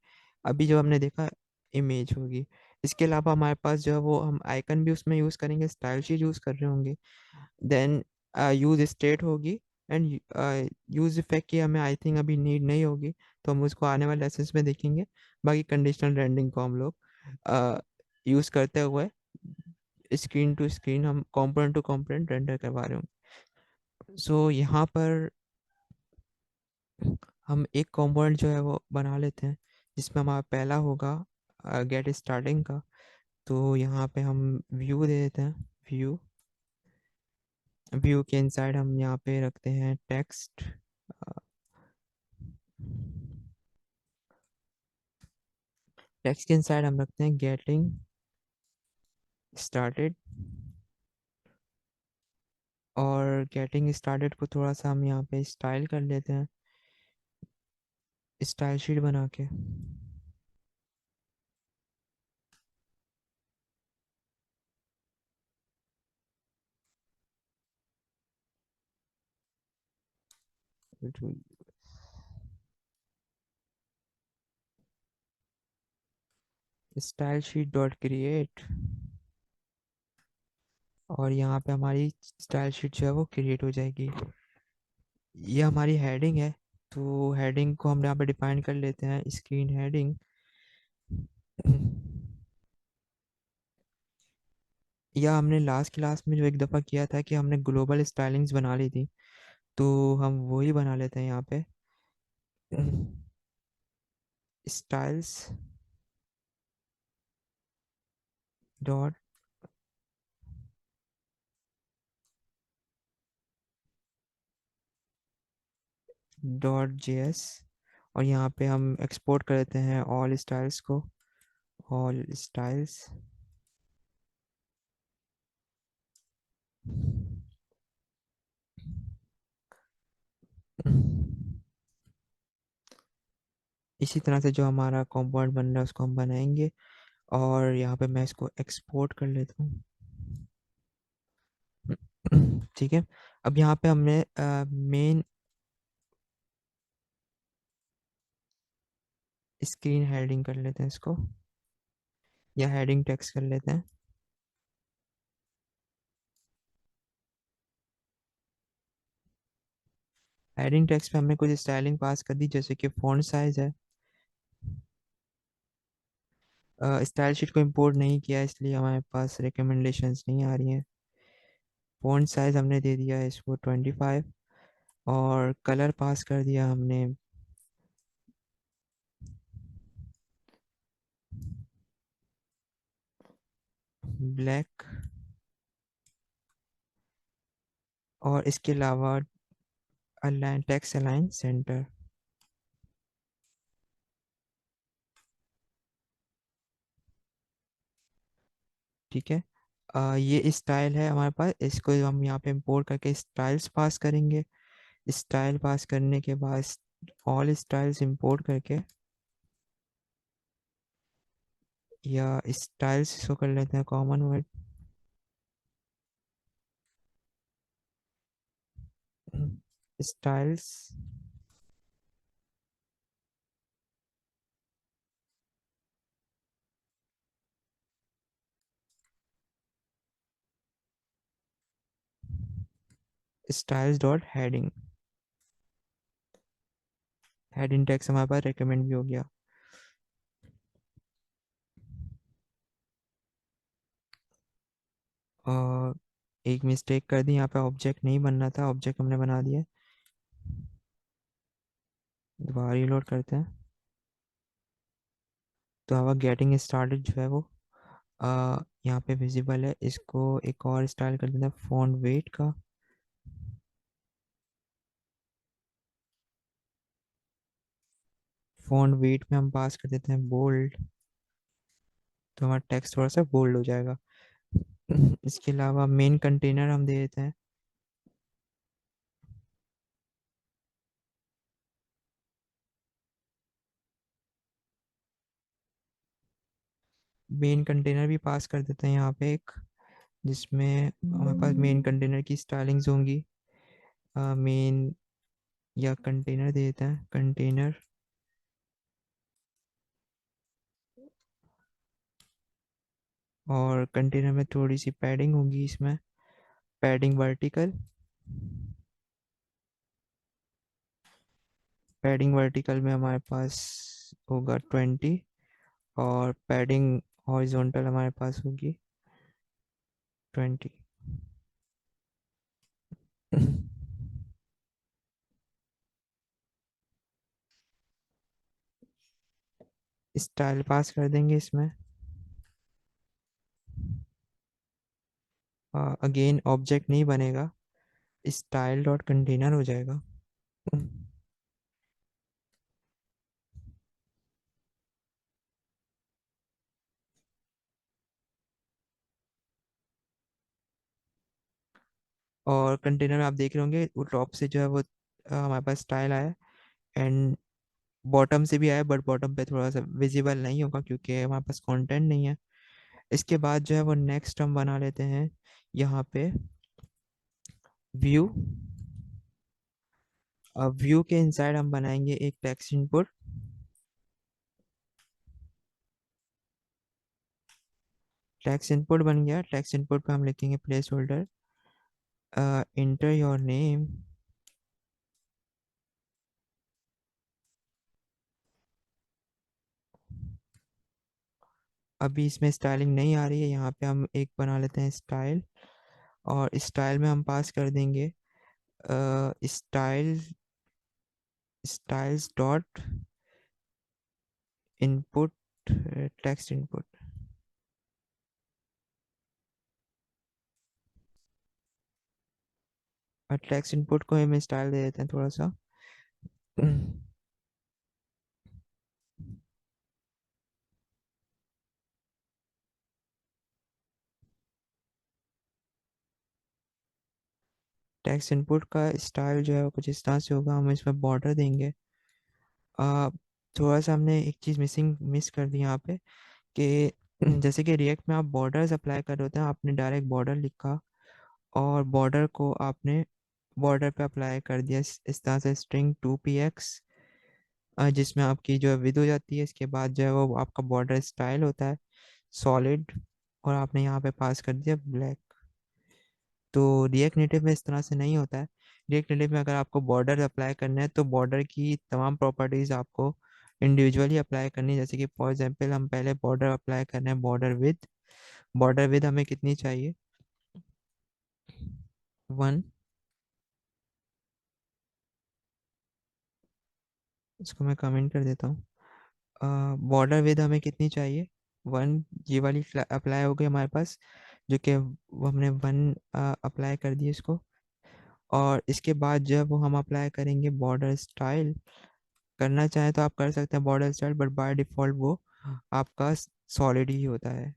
Speaker 1: अभी जो हमने देखा इमेज होगी। इसके अलावा हमारे पास जो है वो हम आइकन भी उसमें यूज़ करेंगे, स्टाइल शीट यूज़ कर रहे होंगे। देन यूज स्टेट होगी। एंड यूज इफेक्ट की हमें आई थिंक अभी नीड नहीं होगी तो हम उसको आने वाले लेसन्स में देखेंगे। बाकी कंडीशनल रेंडरिंग को हम लोग यूज़ करते हुए स्क्रीन टू स्क्रीन हम कंपोनेंट टू कंपोनेंट रेंडर करवा रहे हूँ। सो यहाँ पर हम एक कंपोनेंट जो है वो बना लेते हैं जिसमें हमारा पहला होगा गेट स्टार्टिंग का। तो यहाँ पे हम व्यू दे देते हैं। व्यू व्यू के इनसाइड हम यहाँ पे रखते हैं टेक्स्ट। टेक्स्ट के इनसाइड हम रखते हैं गेटिंग स्टार्टेड। और गेटिंग स्टार्टेड को थोड़ा सा हम यहाँ पे स्टाइल कर लेते हैं स्टाइल शीट बना के। Style sheet dot create. और यहाँ पे हमारी स्टाइल शीट जो है वो क्रिएट हो जाएगी। ये हमारी हेडिंग है। तो हेडिंग को हम यहाँ पे डिफाइन कर लेते हैं स्क्रीन हेडिंग। या हमने लास्ट क्लास में जो एक दफ़ा किया था कि हमने ग्लोबल स्टाइलिंग्स बना ली थी तो हम वही बना लेते हैं यहाँ पे स्टाइल्स डॉट .js। और यहाँ पे हम एक्सपोर्ट कर देते हैं ऑल स्टाइल्स को। All styles. इसी तरह से जो हमारा कंपाउंड बन रहा है उसको हम बनाएंगे। और यहाँ पे मैं इसको एक्सपोर्ट कर लेता हूँ। ठीक है। अब यहाँ पे हमने मेन स्क्रीन हेडिंग कर लेते हैं इसको या हेडिंग टेक्स्ट कर लेते हैं। हेडिंग टेक्स्ट पे हमने कुछ स्टाइलिंग पास कर दी जैसे कि फॉन्ट साइज है। स्टाइल शीट को इंपोर्ट नहीं किया इसलिए हमारे पास रिकमेंडेशंस नहीं आ रही हैं। फॉन्ट साइज हमने दे दिया है इसको 25। और कलर पास कर दिया हमने ब्लैक। और इसके अलावा अलाइन टेक्स्ट अलाइन सेंटर। ठीक है। ये स्टाइल है हमारे पास इसको हम यहाँ पे इंपोर्ट करके स्टाइल्स पास करेंगे। स्टाइल पास करने के बाद ऑल स्टाइल्स इंपोर्ट करके या स्टाइल्स इसको कर लेते हैं common word. Styles styles dot heading, heading text हमारे पास रेकमेंड भी हो गया। और एक मिस्टेक कर दी, यहाँ पे ऑब्जेक्ट नहीं बनना था, ऑब्जेक्ट हमने बना दिया। दोबारा रीलोड करते हैं। तो हमारा गेटिंग स्टार्टेड जो है वो यहाँ पे विजिबल है। इसको एक और स्टाइल कर देते हैं फॉन्ट वेट का। फॉन्ट वेट में हम पास कर देते हैं बोल्ड, तो हमारा टेक्स्ट थोड़ा सा बोल्ड हो जाएगा। इसके अलावा मेन कंटेनर हम दे देते हैं। मेन कंटेनर भी पास कर देते हैं यहाँ पे एक, जिसमें हमारे पास मेन कंटेनर की स्टाइलिंग्स होंगी। मेन या कंटेनर दे देते हैं कंटेनर। और कंटेनर में थोड़ी सी पैडिंग होगी इसमें, पैडिंग वर्टिकल। पैडिंग वर्टिकल में हमारे पास होगा 20, और पैडिंग हॉरिजॉन्टल हमारे पास होगी 20। स्टाइल पास कर देंगे इसमें। अगेन ऑब्जेक्ट नहीं बनेगा, स्टाइल डॉट कंटेनर हो जाएगा। और कंटेनर में आप देख रहे होंगे वो टॉप से जो है वो हमारे पास स्टाइल आया, एंड बॉटम से भी आया, बट बॉटम पे थोड़ा सा विजिबल नहीं होगा क्योंकि हमारे पास कंटेंट नहीं है। इसके बाद जो है वो नेक्स्ट हम बना लेते हैं यहाँ पे व्यू। अब व्यू के इनसाइड हम बनाएंगे एक टेक्स्ट इनपुट। टेक्स्ट इनपुट बन गया। टेक्स्ट इनपुट पे हम लिखेंगे place holder inter your name. अभी इसमें स्टाइलिंग नहीं आ रही है, यहाँ पे हम एक बना लेते हैं स्टाइल, और स्टाइल में हम पास कर देंगे style, styles dot input, text input. और टेक्स्ट इनपुट को हम स्टाइल दे देते हैं थोड़ा सा। टेक्स्ट इनपुट का स्टाइल जो है वो कुछ इस तरह से होगा, हम इसमें बॉर्डर देंगे। आ, थोड़ा सा हमने एक चीज़ मिस कर दी यहाँ पे, कि जैसे कि रिएक्ट में आप बॉर्डर्स अप्लाई कर रहे होते हैं, आपने डायरेक्ट बॉर्डर लिखा और बॉर्डर को आपने बॉर्डर पे अप्लाई कर दिया इस तरह से स्ट्रिंग 2px, जिसमें आपकी जो है विद हो जाती है। इसके बाद जो है वो आपका बॉर्डर स्टाइल होता है सॉलिड, और आपने यहाँ पे पास कर दिया ब्लैक। तो रिएक्ट नेटिव में इस तरह से नहीं होता है। रिएक्ट नेटिव में अगर आपको बॉर्डर अप्लाई करना है तो बॉर्डर की तमाम प्रॉपर्टीज आपको इंडिविजुअली अप्लाई करनी है। जैसे कि फॉर एग्जांपल हम पहले बॉर्डर अप्लाई कर रहे हैं बॉर्डर विद। बॉर्डर विद हमें कितनी चाहिए, 1। इसको मैं कमेंट कर देता हूँ। बॉर्डर विद हमें कितनी चाहिए, 1। ये वाली अप्लाई हो गई हमारे पास, जो कि वो हमने 1 अप्लाई कर दिया इसको। और इसके बाद जब वो हम अप्लाई करेंगे बॉर्डर स्टाइल, करना चाहें तो आप कर सकते हैं border style, but by default वो आपका सॉलिड ही होता है।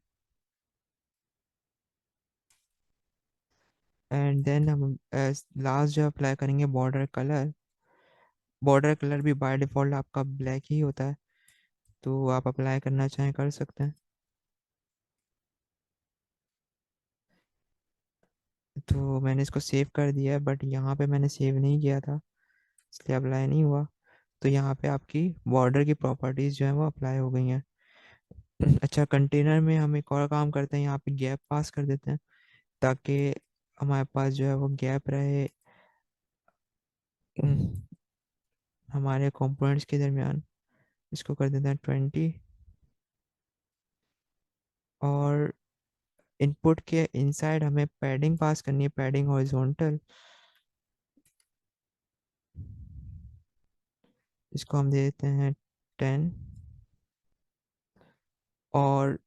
Speaker 1: एंड देन हम लास्ट जो अप्लाई करेंगे बॉर्डर कलर। बॉर्डर कलर भी बाय डिफॉल्ट आपका ब्लैक ही होता है, तो आप अप्लाई करना चाहें कर सकते हैं। तो मैंने इसको सेव कर दिया है, बट यहाँ पे मैंने सेव नहीं किया था इसलिए अप्लाई नहीं हुआ। तो यहाँ पे आपकी बॉर्डर की प्रॉपर्टीज जो है वो अप्लाई हो गई हैं। अच्छा, कंटेनर में हम एक और काम करते हैं, यहाँ पे गैप पास कर देते हैं ताकि हमारे पास जो है वो गैप रहे हमारे कंपोनेंट्स के दरमियान इसको कर देते हैं 20। और इनपुट के इनसाइड हमें पैडिंग पास करनी है, पैडिंग हॉरिजॉन्टल। इसको हम दे देते हैं 10। और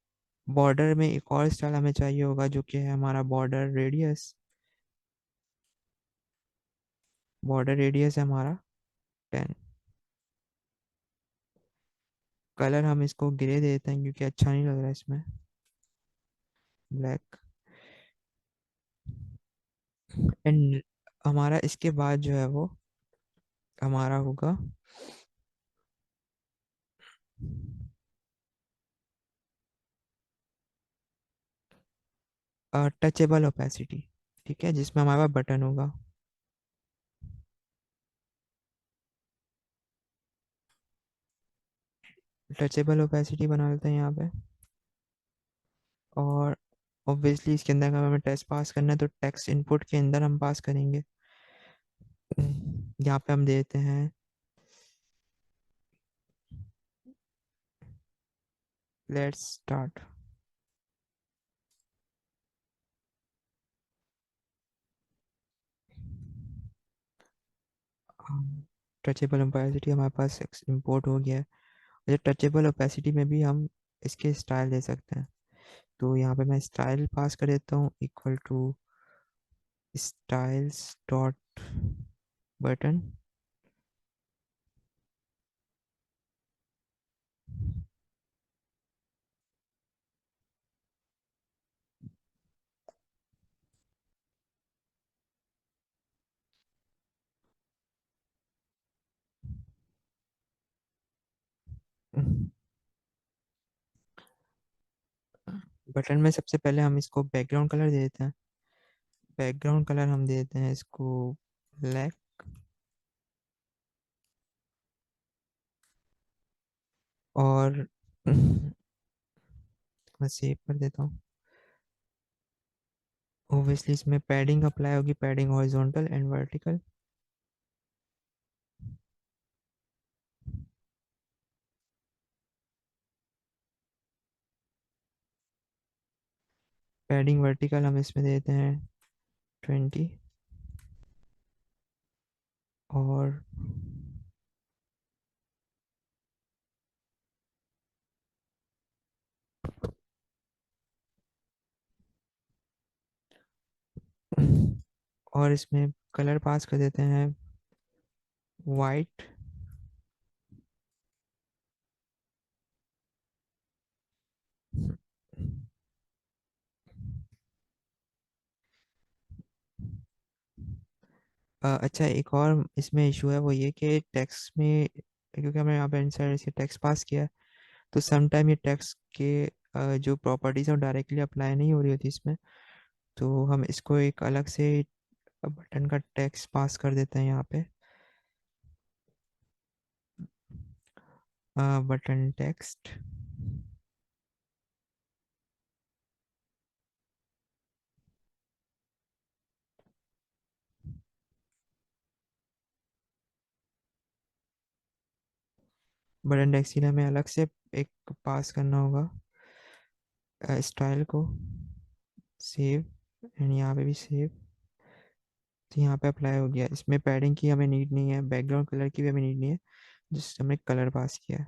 Speaker 1: बॉर्डर में एक और स्टाइल हमें चाहिए होगा जो कि है हमारा बॉर्डर रेडियस। बॉर्डर रेडियस है हमारा 10। कलर हम इसको ग्रे दे देते हैं क्योंकि अच्छा नहीं लग रहा है इसमें, ब्लैक। एंड हमारा इसके बाद जो है वो हमारा होगा टचेबल ओपेसिटी। ठीक है, जिसमें हमारे पास बटन होगा। टचेबल ओपेसिटी बना लेते हैं यहाँ पे। और ऑब्वियसली इसके अंदर अगर हमें टेक्स्ट पास करना है तो टेक्स्ट इनपुट के अंदर हम पास करेंगे। यहाँ पे हम देते हैं लेट्स स्टार्ट। टचेबल ओपेसिटी हमारे पास इंपोर्ट हो गया है। अच्छा, टचेबल ओपेसिटी में भी हम इसके स्टाइल दे सकते हैं। तो यहाँ पे मैं स्टाइल पास कर देता हूँ equal to styles dot button. Button में सबसे पहले हम इसको बैकग्राउंड कलर दे देते हैं। बैकग्राउंड कलर हम दे देते हैं इसको ब्लैक। और मैं सेव कर देता हूँ। ओब्वियसली इसमें पैडिंग अप्लाई होगी, padding horizontal and vertical. Padding vertical हम इसमें देते हैं 20। और और इसमें कलर पास कर देते हैं वाइट। अच्छा, एक और इसमें इशू है, वो ये कि टेक्स्ट में, क्योंकि हमने यहाँ पे इंसर्ट से टेक्स्ट पास किया है, तो सम टाइम ये टेक्स्ट के जो प्रॉपर्टीज है वो डायरेक्टली अप्लाई नहीं हो रही होती इसमें। तो हम इसको एक अलग से बटन का टेक्स्ट पास कर देते हैं यहाँ पे। Button text. बटन टेक्स्ट के लिए हमें अलग से एक पास करना होगा स्टाइल को। सेव। एंड यहाँ पे भी सेव। तो यहाँ पे अप्लाई हो गया। इसमें पैडिंग की हमें नीड नहीं है, बैकग्राउंड कलर की भी हमें नीड नहीं है, जिससे हमने कलर पास किया है।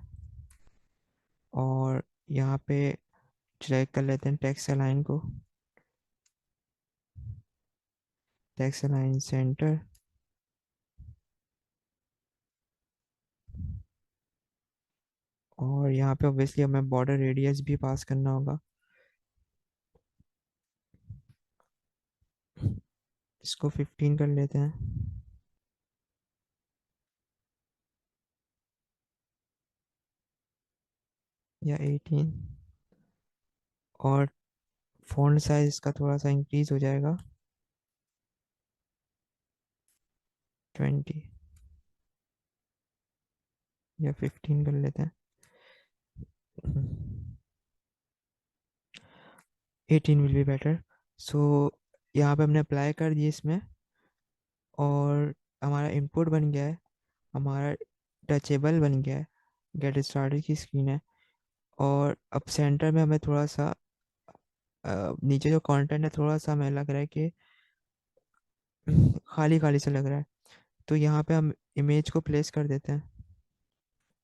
Speaker 1: और यहाँ पे ड्रैग कर लेते हैं टेक्स्ट अलाइन को। Text align centre. और यहाँ पे ऑब्वियसली हमें बॉर्डर रेडियस भी पास करना होगा। इसको 15 कर लेते हैं। या 18। और फ़ॉन्ट साइज इसका थोड़ा सा इंक्रीज हो जाएगा, 20। या 15 कर लेते हैं। 18 विल बी बेटर। सो यहाँ पे हमने अप्लाई कर दिए इसमें। और हमारा इनपुट बन गया है, हमारा टचेबल बन गया है, गेट स्टार्टेड की स्क्रीन है। और अब सेंटर में हमें थोड़ा सा नीचे जो कंटेंट है थोड़ा सा हमें लग रहा है कि खाली खाली सा लग रहा है। तो यहाँ पे हम इमेज को प्लेस कर देते हैं,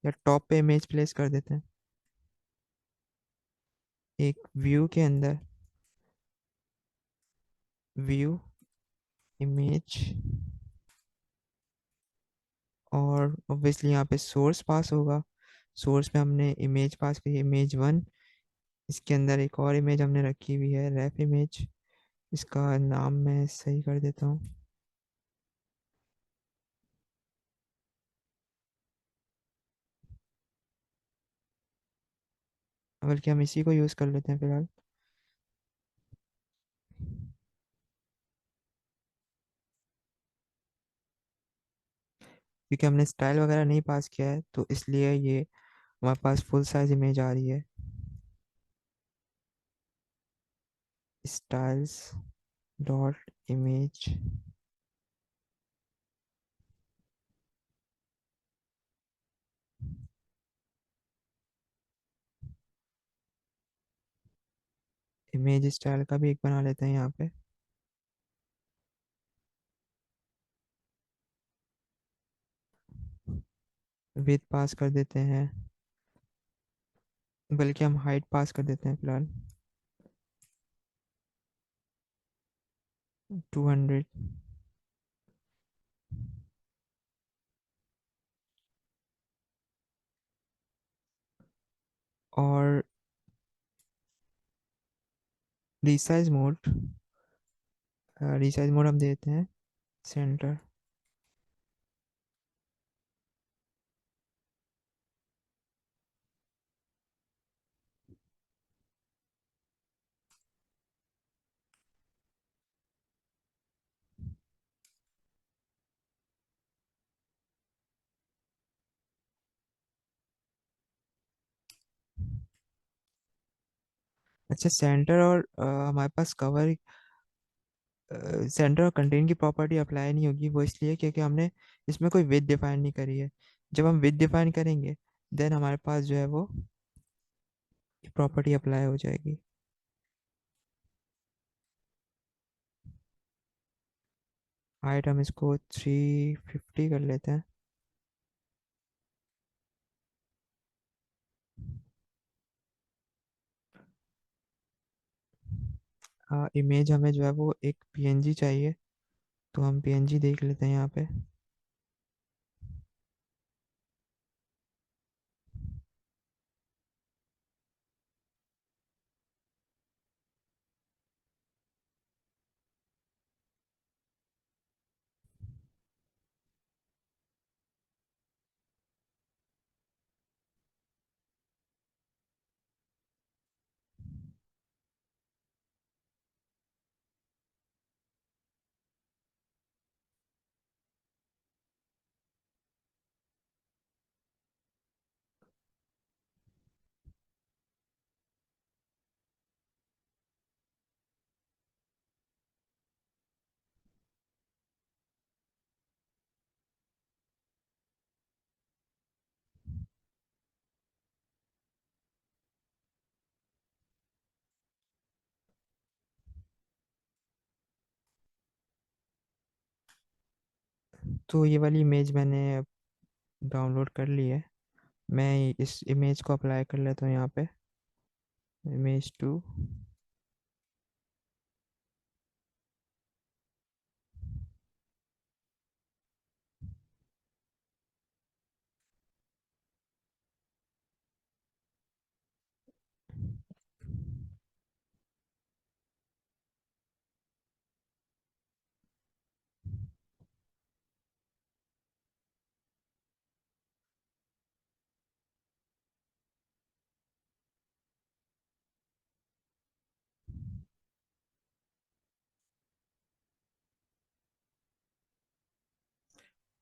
Speaker 1: या टॉप पे इमेज प्लेस कर देते हैं एक व्यू के अंदर। व्यू, इमेज, और ऑब्वियसली यहाँ पे सोर्स पास होगा। सोर्स में हमने इमेज पास की, इमेज 1। इसके अंदर एक और इमेज हमने रखी हुई है, रेफ इमेज। इसका नाम मैं सही कर देता हूँ, बल्कि हम इसी को यूज़ कर लेते हैं फिलहाल। क्योंकि हमने स्टाइल वगैरह नहीं पास किया है तो इसलिए ये हमारे पास फुल साइज इमेज आ रही है। Styles dot image, image style का भी एक बना लेते हैं यहाँ पे। विथ पास कर देते हैं, बल्कि हम हाइट पास कर देते हैं फिलहाल 200। और रिसाइज मोड, रिसाइज मोड हम देते हैं सेंटर। अच्छा, सेंटर और हमारे पास कवर, सेंटर और कंटेंट की प्रॉपर्टी अप्लाई नहीं होगी। वो इसलिए क्योंकि हमने इसमें कोई विथ डिफाइन नहीं करी है। जब हम विथ डिफाइन करेंगे देन हमारे पास जो है वो प्रॉपर्टी अप्लाई हो जाएगी। हाइट हम इसको 350 कर लेते हैं। हाँ, इमेज हमें जो है वो एक पीएनजी चाहिए, तो हम पीएनजी देख लेते हैं यहाँ पे। तो ये वाली इमेज मैंने डाउनलोड कर ली है। मैं इस इमेज को अप्लाई कर लेता हूँ यहाँ पे, इमेज 2।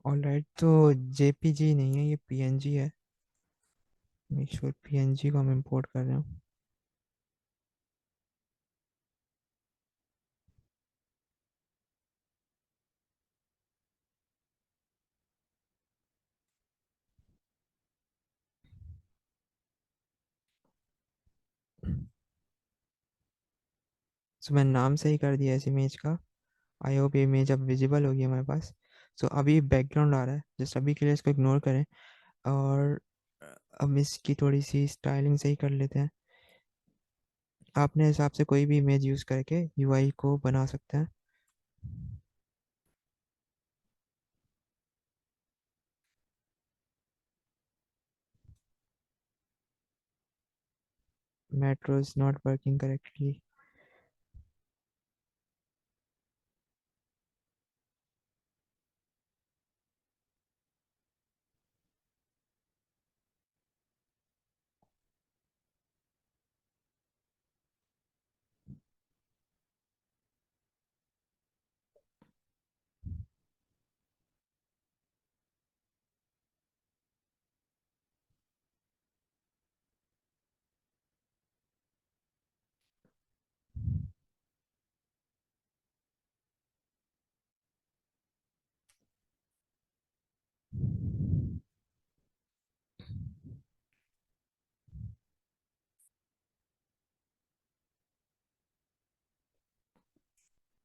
Speaker 1: ऑलराइट, तो जेपीजी नहीं है, ये पीएनजी है। मेक श्योर पीएनजी को हम इंपोर्ट कर रहे हैं। सो मैंने नाम सही कर दिया इस इमेज का। आई होप ये इमेज अब विजिबल होगी हमारे पास। सो अभी बैकग्राउंड आ रहा है, जस्ट अभी के लिए इसको इग्नोर करें। और अब इसकी थोड़ी सी स्टाइलिंग सही कर लेते हैं। अपने हिसाब से कोई भी इमेज यूज़ करके यूआई को बना सकते हैं। Metro is not working correctly.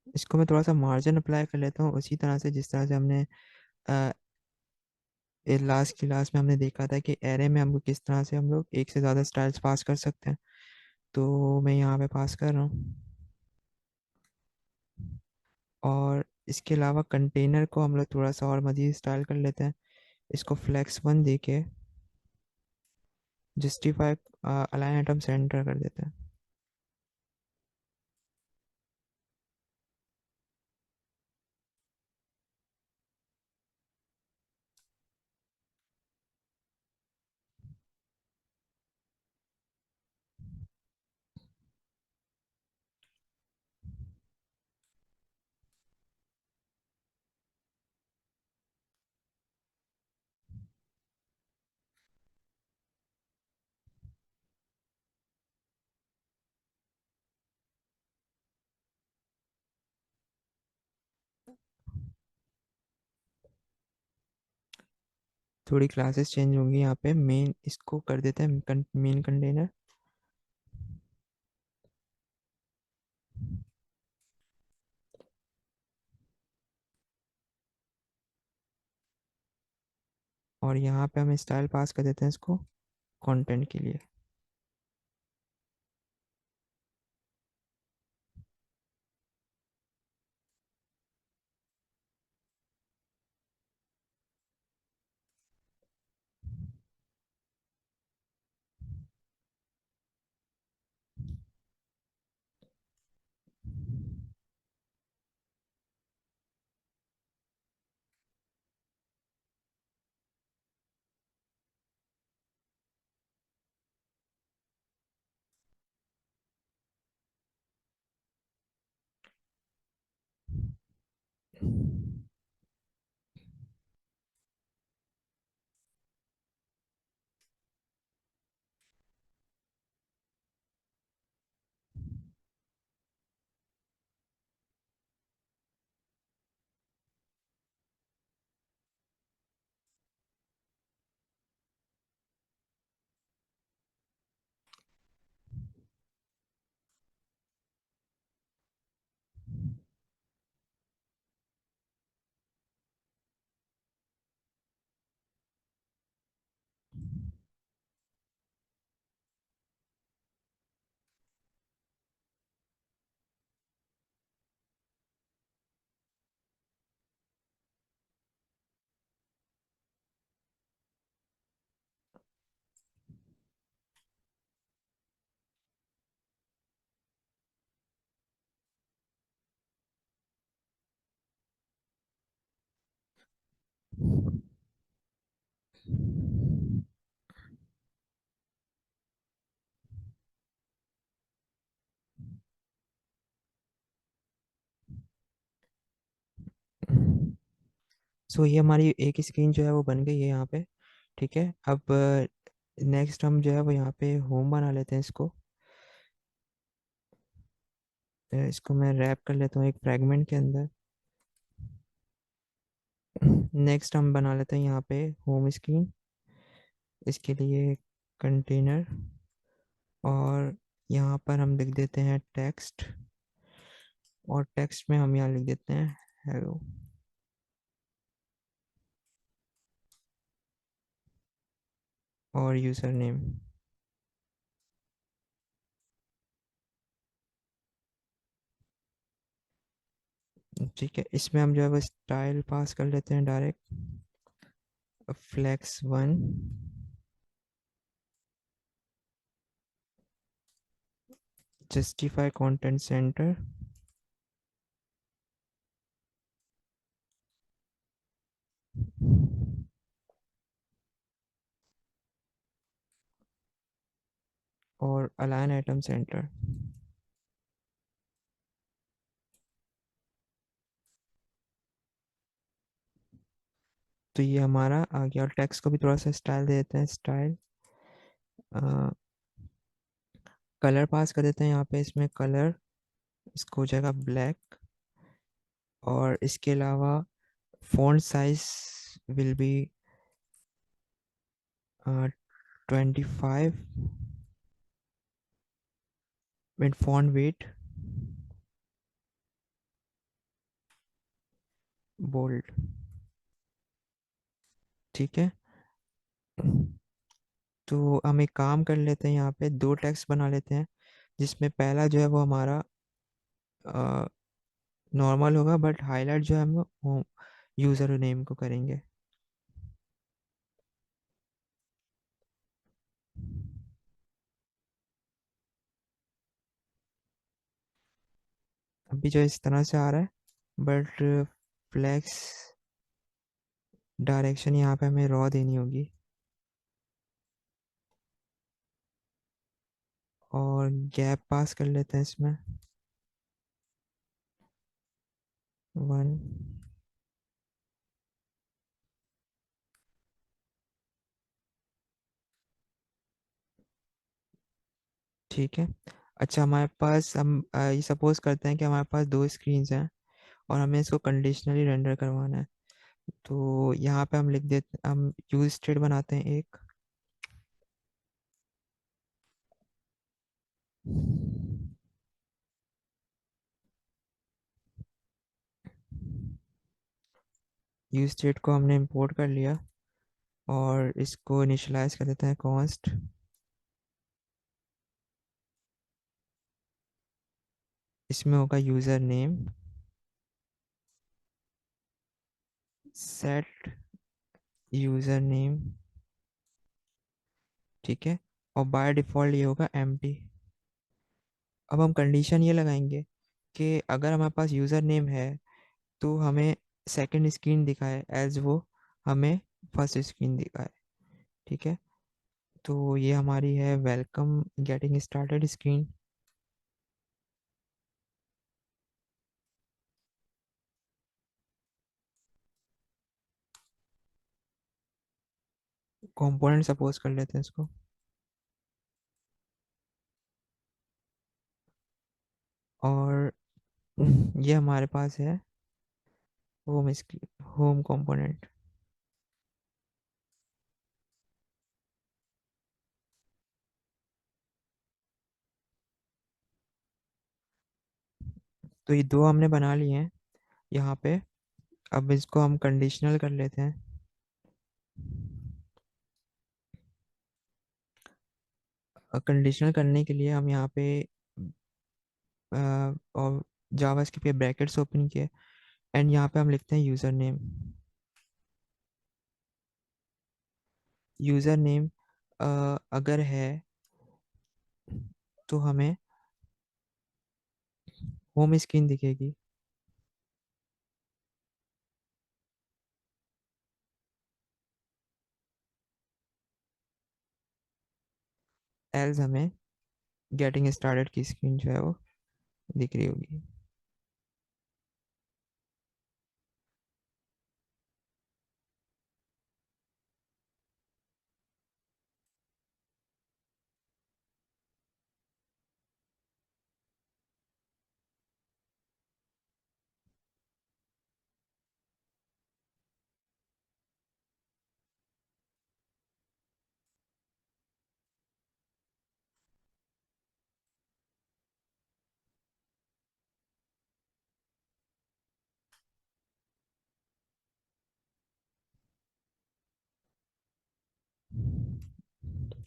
Speaker 1: इसको मैं थोड़ा सा मार्जिन अप्लाई कर लेता हूँ उसी तरह से जिस तरह से हमने लास्ट क्लास में हमने देखा था कि एरे में हमको किस तरह से हम लोग एक से ज़्यादा स्टाइल्स पास कर सकते हैं। तो मैं यहाँ पे पास कर रहा हूँ। और इसके अलावा कंटेनर को हम लोग थोड़ा सा और मज़ीद स्टाइल कर लेते हैं। इसको फ्लेक्स वन देके जस्टिफाई अलाइन आइटम सेंटर कर देते हैं। थोड़ी क्लासेस चेंज होंगी यहाँ पे। मेन इसको कर देते हैं मेन कंटेनर। और यहाँ पे हम स्टाइल पास कर देते हैं इसको कंटेंट के लिए। सो ये हमारी एक स्क्रीन जो है वो बन गई है यहाँ पे। ठीक है, अब नेक्स्ट हम जो है वो यहाँ पे होम बना लेते हैं इसको। इसको मैं रैप कर लेता हूँ एक फ्रेगमेंट के अंदर। नेक्स्ट हम बना लेते हैं यहाँ पे होम स्क्रीन। इसके लिए कंटेनर, और यहाँ पर हम लिख देते हैं टेक्स्ट। और टेक्स्ट में हम यहाँ लिख देते हैं हेलो। और यूज़र नेम। ठीक है, इसमें हम जो है वो स्टाइल पास कर लेते हैं direct, flex1, justify content centre, और अलाइन आइटम सेंटर। तो ये हमारा आ गया। और टेक्स्ट को भी थोड़ा सा स्टाइल दे देते हैं, स्टाइल। कलर पास कर देते हैं यहाँ पे, इसमें कलर, इसको हो जाएगा ब्लैक। और इसके अलावा font size will be 25, with font weight bold. ठीक है, तो हम एक काम कर लेते हैं, यहाँ पे दो टेक्स्ट बना लेते हैं, जिसमें पहला जो है वो हमारा नॉर्मल होगा, बट हाईलाइट जो है हम वो यूज़र नेम को करेंगे। अभी जो इस तरह से आ रहा है, बट फ्लैक्स डायरेक्शन यहाँ पे हमें रॉ देनी होगी। और गैप पास कर लेते हैं इसमें 1। ठीक है। अच्छा, हमारे पास हम ये सपोज करते हैं कि हमारे पास दो स्क्रीन्स हैं, और हमें इसको कंडीशनली रेंडर करवाना है। तो यहाँ पे हम लिख देते, हम यूज स्टेट बनाते हैं एक। यूज स्टेट को हमने इंपोर्ट कर लिया, और इसको इनिशियलाइज कर देते हैं कॉन्स्ट। इसमें होगा user name, set user name. ठीक है, और बाय डिफ़ॉल्ट ये होगा एम्प्टी। अब हम कंडीशन ये लगाएंगे कि अगर हमारे पास यूज़र नेम है तो हमें सेकंड स्क्रीन दिखाए एज वो हमें फर्स्ट स्क्रीन दिखाए। ठीक है, तो ये हमारी है welcome getting started screen. Component suppose कर लेते हैं इसको। और ये हमारे पास है होम स्क्रीन, होम कंपोनेंट। तो ये दो हमने बना लिए हैं यहाँ पे। अब इसको हम कंडीशनल कर लेते हैं। कंडीशनल करने के लिए हम यहाँ पे और जावास्क्रिप्ट के ब्रैकेट्स ओपन किए, एंड यहाँ पे हम लिखते हैं यूज़र नेम। यूज़र नेम अगर है तो हमें होम स्क्रीन दिखेगी, एल्स हमें गेटिंग स्टार्टेड की स्क्रीन जो है वो दिख रही होगी।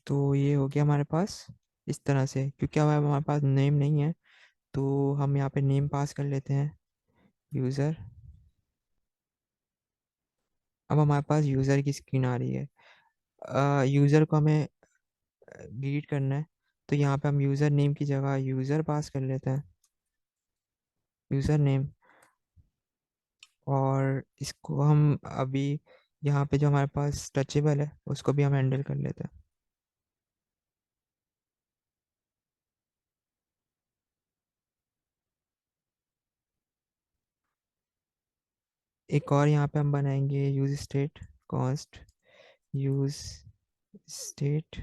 Speaker 1: तो ये हो गया हमारे पास इस तरह से, क्योंकि अब हमारे पास नेम नहीं है तो हम यहाँ पे नेम पास कर लेते हैं, यूज़र। अब हमारे पास यूज़र की स्क्रीन आ रही है। यूज़र को हमें डिलीट करना है, तो यहाँ पे हम यूज़र नेम की जगह यूज़र पास कर लेते हैं, यूज़र नेम। और इसको हम अभी यहाँ पे जो हमारे पास टचेबल है उसको भी हम हैंडल कर लेते हैं। एक और यहाँ पे हम बनाएंगे use state, cost use state.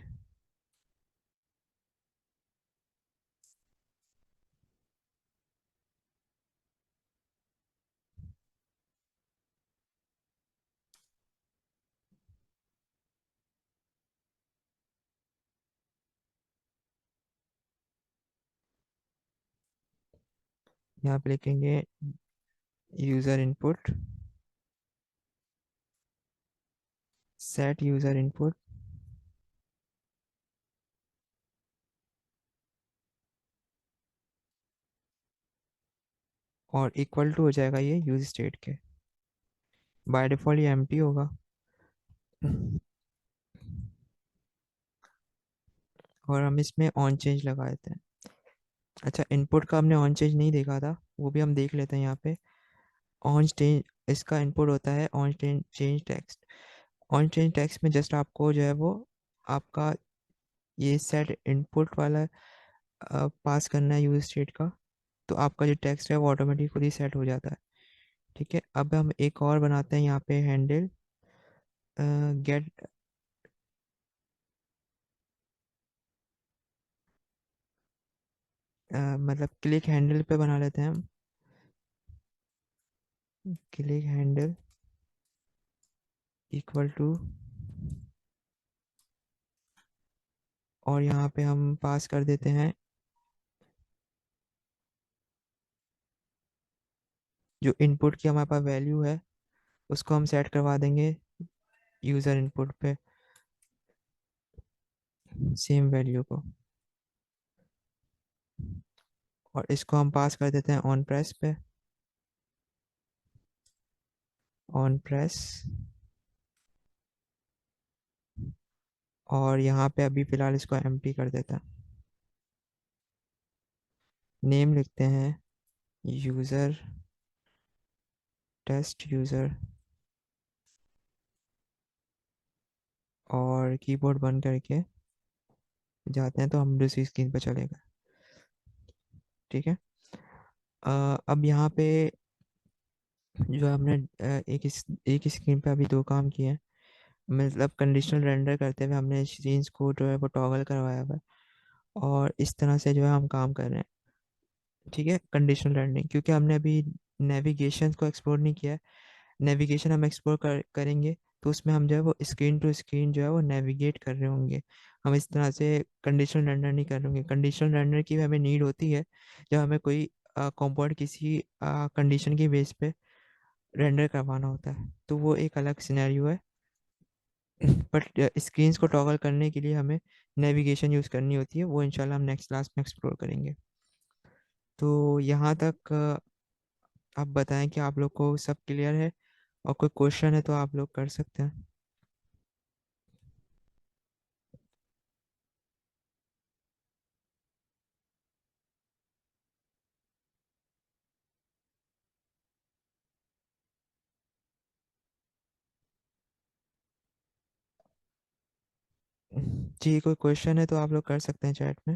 Speaker 1: यहाँ पे लिखेंगे user input, set user input, और इक्वल टू हो जाएगा ये यूज स्टेट के। बाय डिफ़ॉल्ट ये एम्प्टी होगा। और हम इसमें ऑन चेंज लगा देते हैं। अच्छा, इनपुट का हमने ऑन चेंज नहीं देखा था, वो भी हम देख लेते हैं यहाँ पे। ऑन चेंज इसका इनपुट होता है on change text. On change text में जस्ट आपको जो है वो आपका ये सेट इनपुट वाला पास करना है यूज स्टेट का, तो आपका जो टेक्स्ट है वो ऑटोमेटिक खुद ही सेट हो जाता है। ठीक है, अब हम एक और बनाते हैं यहाँ पे हैंडल गेट, मतलब क्लिक हैंडल पे बना लेते हैं हम, क्लिक हैंडल इक्वल टू, और यहाँ पे हम पास कर देते हैं जो इनपुट की हमारे पास वैल्यू है उसको हम सेट करवा देंगे यूज़र इनपुट पे, सेम वैल्यू को। और इसको हम पास कर देते हैं ऑन प्रेस पे, ऑन प्रेस। और यहाँ पे अभी फ़िलहाल इसको एम्प्टी कर देते हैं। नेम लिखते हैं यूज़र टेस्ट यूज़र, और कीबोर्ड बंद करके जाते हैं तो हम दूसरी स्क्रीन पर चलेगा। ठीक है। अब यहाँ पे जो हमने एक स्क्रीन पे अभी दो काम किए हैं, मतलब कंडीशनल रेंडर करते हुए हमने सीन्स को जो है वो टॉगल करवाया हुआ है, और इस तरह से जो है हम काम कर रहे हैं। ठीक है, कंडीशनल रेंडरिंग, क्योंकि हमने अभी नेविगेशन को एक्सप्लोर नहीं किया है। नेविगेशन हम एक्सप्लोर करेंगे तो उसमें हम जो है वो स्क्रीन टू स्क्रीन जो है वो नेविगेट कर रहे होंगे। हम इस तरह से कंडीशनल रेंडर नहीं कर रहे होंगे। कंडीशनल रेंडर की भी हमें नीड होती है जब हमें कोई कंपोनेंट किसी कंडीशन की बेस पे रेंडर करवाना होता है, तो वो एक अलग सिनेरियो है। बट स्क्रीन्स को टॉगल करने के लिए हमें नेविगेशन यूज़ करनी होती है, वो इंशाल्लाह हम नेक्स्ट क्लास में एक्सप्लोर करेंगे। तो यहाँ तक आप बताएं कि आप लोग को सब क्लियर है, और कोई क्वेश्चन है तो आप लोग कर सकते हैं। जी, कोई क्वेश्चन है तो आप लोग कर सकते हैं चैट में।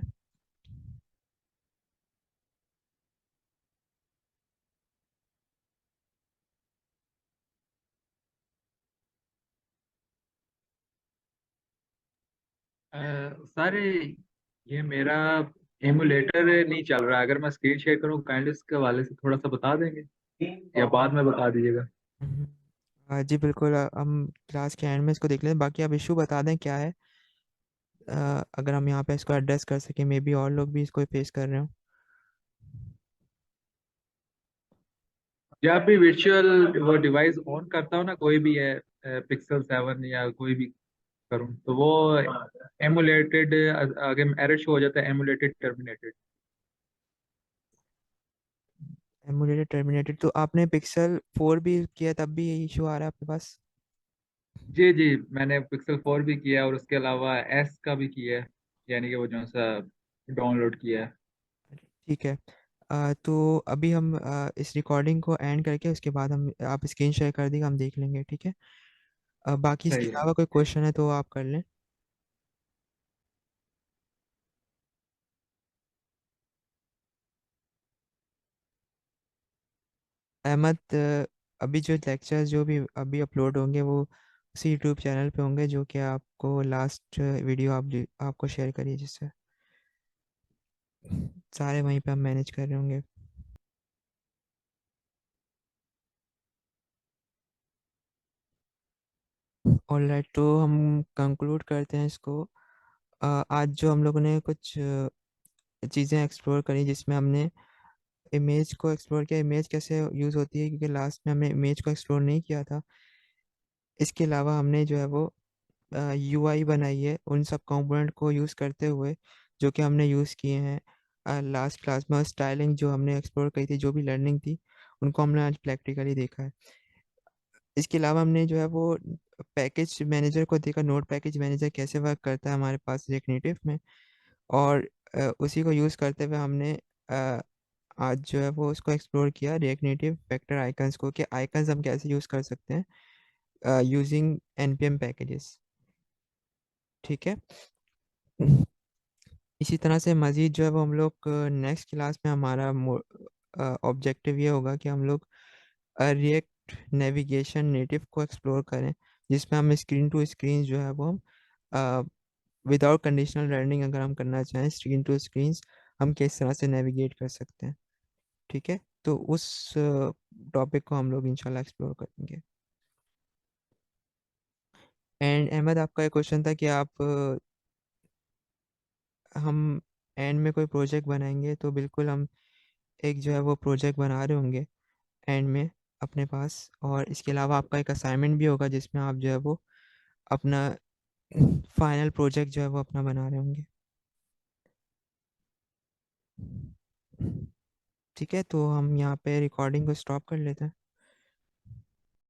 Speaker 2: सर ये मेरा एमुलेटर नहीं चल रहा है। अगर मैं स्क्रीन शेयर करूँ काइंडली इसके हवाले से थोड़ा सा बता देंगे या बाद में बता दीजिएगा।
Speaker 1: हम्म। जी बिल्कुल, हम क्लास के एंड में इसको देख लेते हैं, बाकी आप इशू बता दें क्या है। अगर हम यहाँ पे इसको एड्रेस कर सकें, मे बी और लोग भी इसको फेस कर रहे हो।
Speaker 2: जब भी वर्चुअल वो डिवाइस ऑन करता हूँ ना, कोई भी है पिक्सल 7 या कोई भी, करूँ तो वो एमुलेटेड, आगे एरर शो हो जाता है, एमुलेटेड टर्मिनेटेड।
Speaker 1: एमुलेटेड टर्मिनेटेड, तो आपने पिक्सल 4 भी किया तब भी यही इशू आ रहा है आपके पास?
Speaker 2: जी जी, मैंने पिक्सल 4 भी किया और उसके अलावा एस का भी किया है, यानी कि वो जो सा डाउनलोड किया है।
Speaker 1: ठीक है। तो अभी हम इस रिकॉर्डिंग को एंड करके उसके बाद हम, आप स्क्रीन शेयर कर देगा, हम देख लेंगे, ठीक है? बाकी इसके
Speaker 2: सही है।
Speaker 1: अलावा कोई क्वेश्चन है तो आप कर लें। अहमद, अभी जो लेक्चर्स जो भी अभी अपलोड होंगे वो उसी यूट्यूब चैनल पे होंगे जो कि आपको लास्ट वीडियो आपको शेयर करिए, जिससे सारे वहीं पे हम मैनेज कर रहे होंगे। ऑलराइट, तो हम कंक्लूड करते हैं इसको। आज जो हम लोगों ने कुछ चीज़ें एक्सप्लोर करी, जिसमें हमने इमेज को एक्सप्लोर किया, इमेज कैसे यूज़ होती है, क्योंकि लास्ट में हमने इमेज को एक्सप्लोर नहीं किया था। इसके अलावा हमने जो है वो यूआई बनाई है उन सब कंपोनेंट को यूज़ करते हुए जो कि हमने यूज़ किए हैं लास्ट क्लास में। और स्टाइलिंग जो हमने एक्सप्लोर करी थी, जो भी लर्निंग थी, उनको हमने आज प्रैक्टिकली देखा है। इसके अलावा हमने जो है वो पैकेज मैनेजर को देखा, नोट पैकेज मैनेजर कैसे वर्क करता है हमारे पास रिएक्ट नेटिव में। और उसी को यूज़ करते हुए हमने अ, आज जो है वो उसको एक्सप्लोर किया, रिएक्ट नेटिव वेक्टर आइकन्स को, कि आइकन्स हम कैसे यूज़ कर सकते हैं यूजिंग npm पैकेजेस, ठीक है? इसी तरह से मज़ीद जो है वो हम लोग नेक्स्ट क्लास में, हमारा ऑब्जेक्टिव ये होगा कि हम लोग रिएक्ट नेविगेशन नेटिव को एक्सप्लोर करें, जिसमें हम स्क्रीन टू स्क्रीन जो है वो हम विदाउट कंडीशनल लर्निंग अगर हम करना चाहें, स्क्रीन टू स्क्रीन हम किस तरह से नेविगेट कर सकते हैं, ठीक है? तो उस टॉपिक को हम लोग इंशाल्लाह एक्सप्लोर करेंगे। एंड अहमद, आपका एक क्वेश्चन था कि आप हम एंड में कोई प्रोजेक्ट बनाएंगे, तो बिल्कुल हम एक जो है वो प्रोजेक्ट बना रहे होंगे एंड में अपने पास। और इसके अलावा आपका एक असाइनमेंट भी होगा जिसमें आप जो है वो अपना फाइनल प्रोजेक्ट जो है वो अपना बना रहे होंगे, ठीक है? तो हम यहाँ पे रिकॉर्डिंग को स्टॉप कर लेते हैं।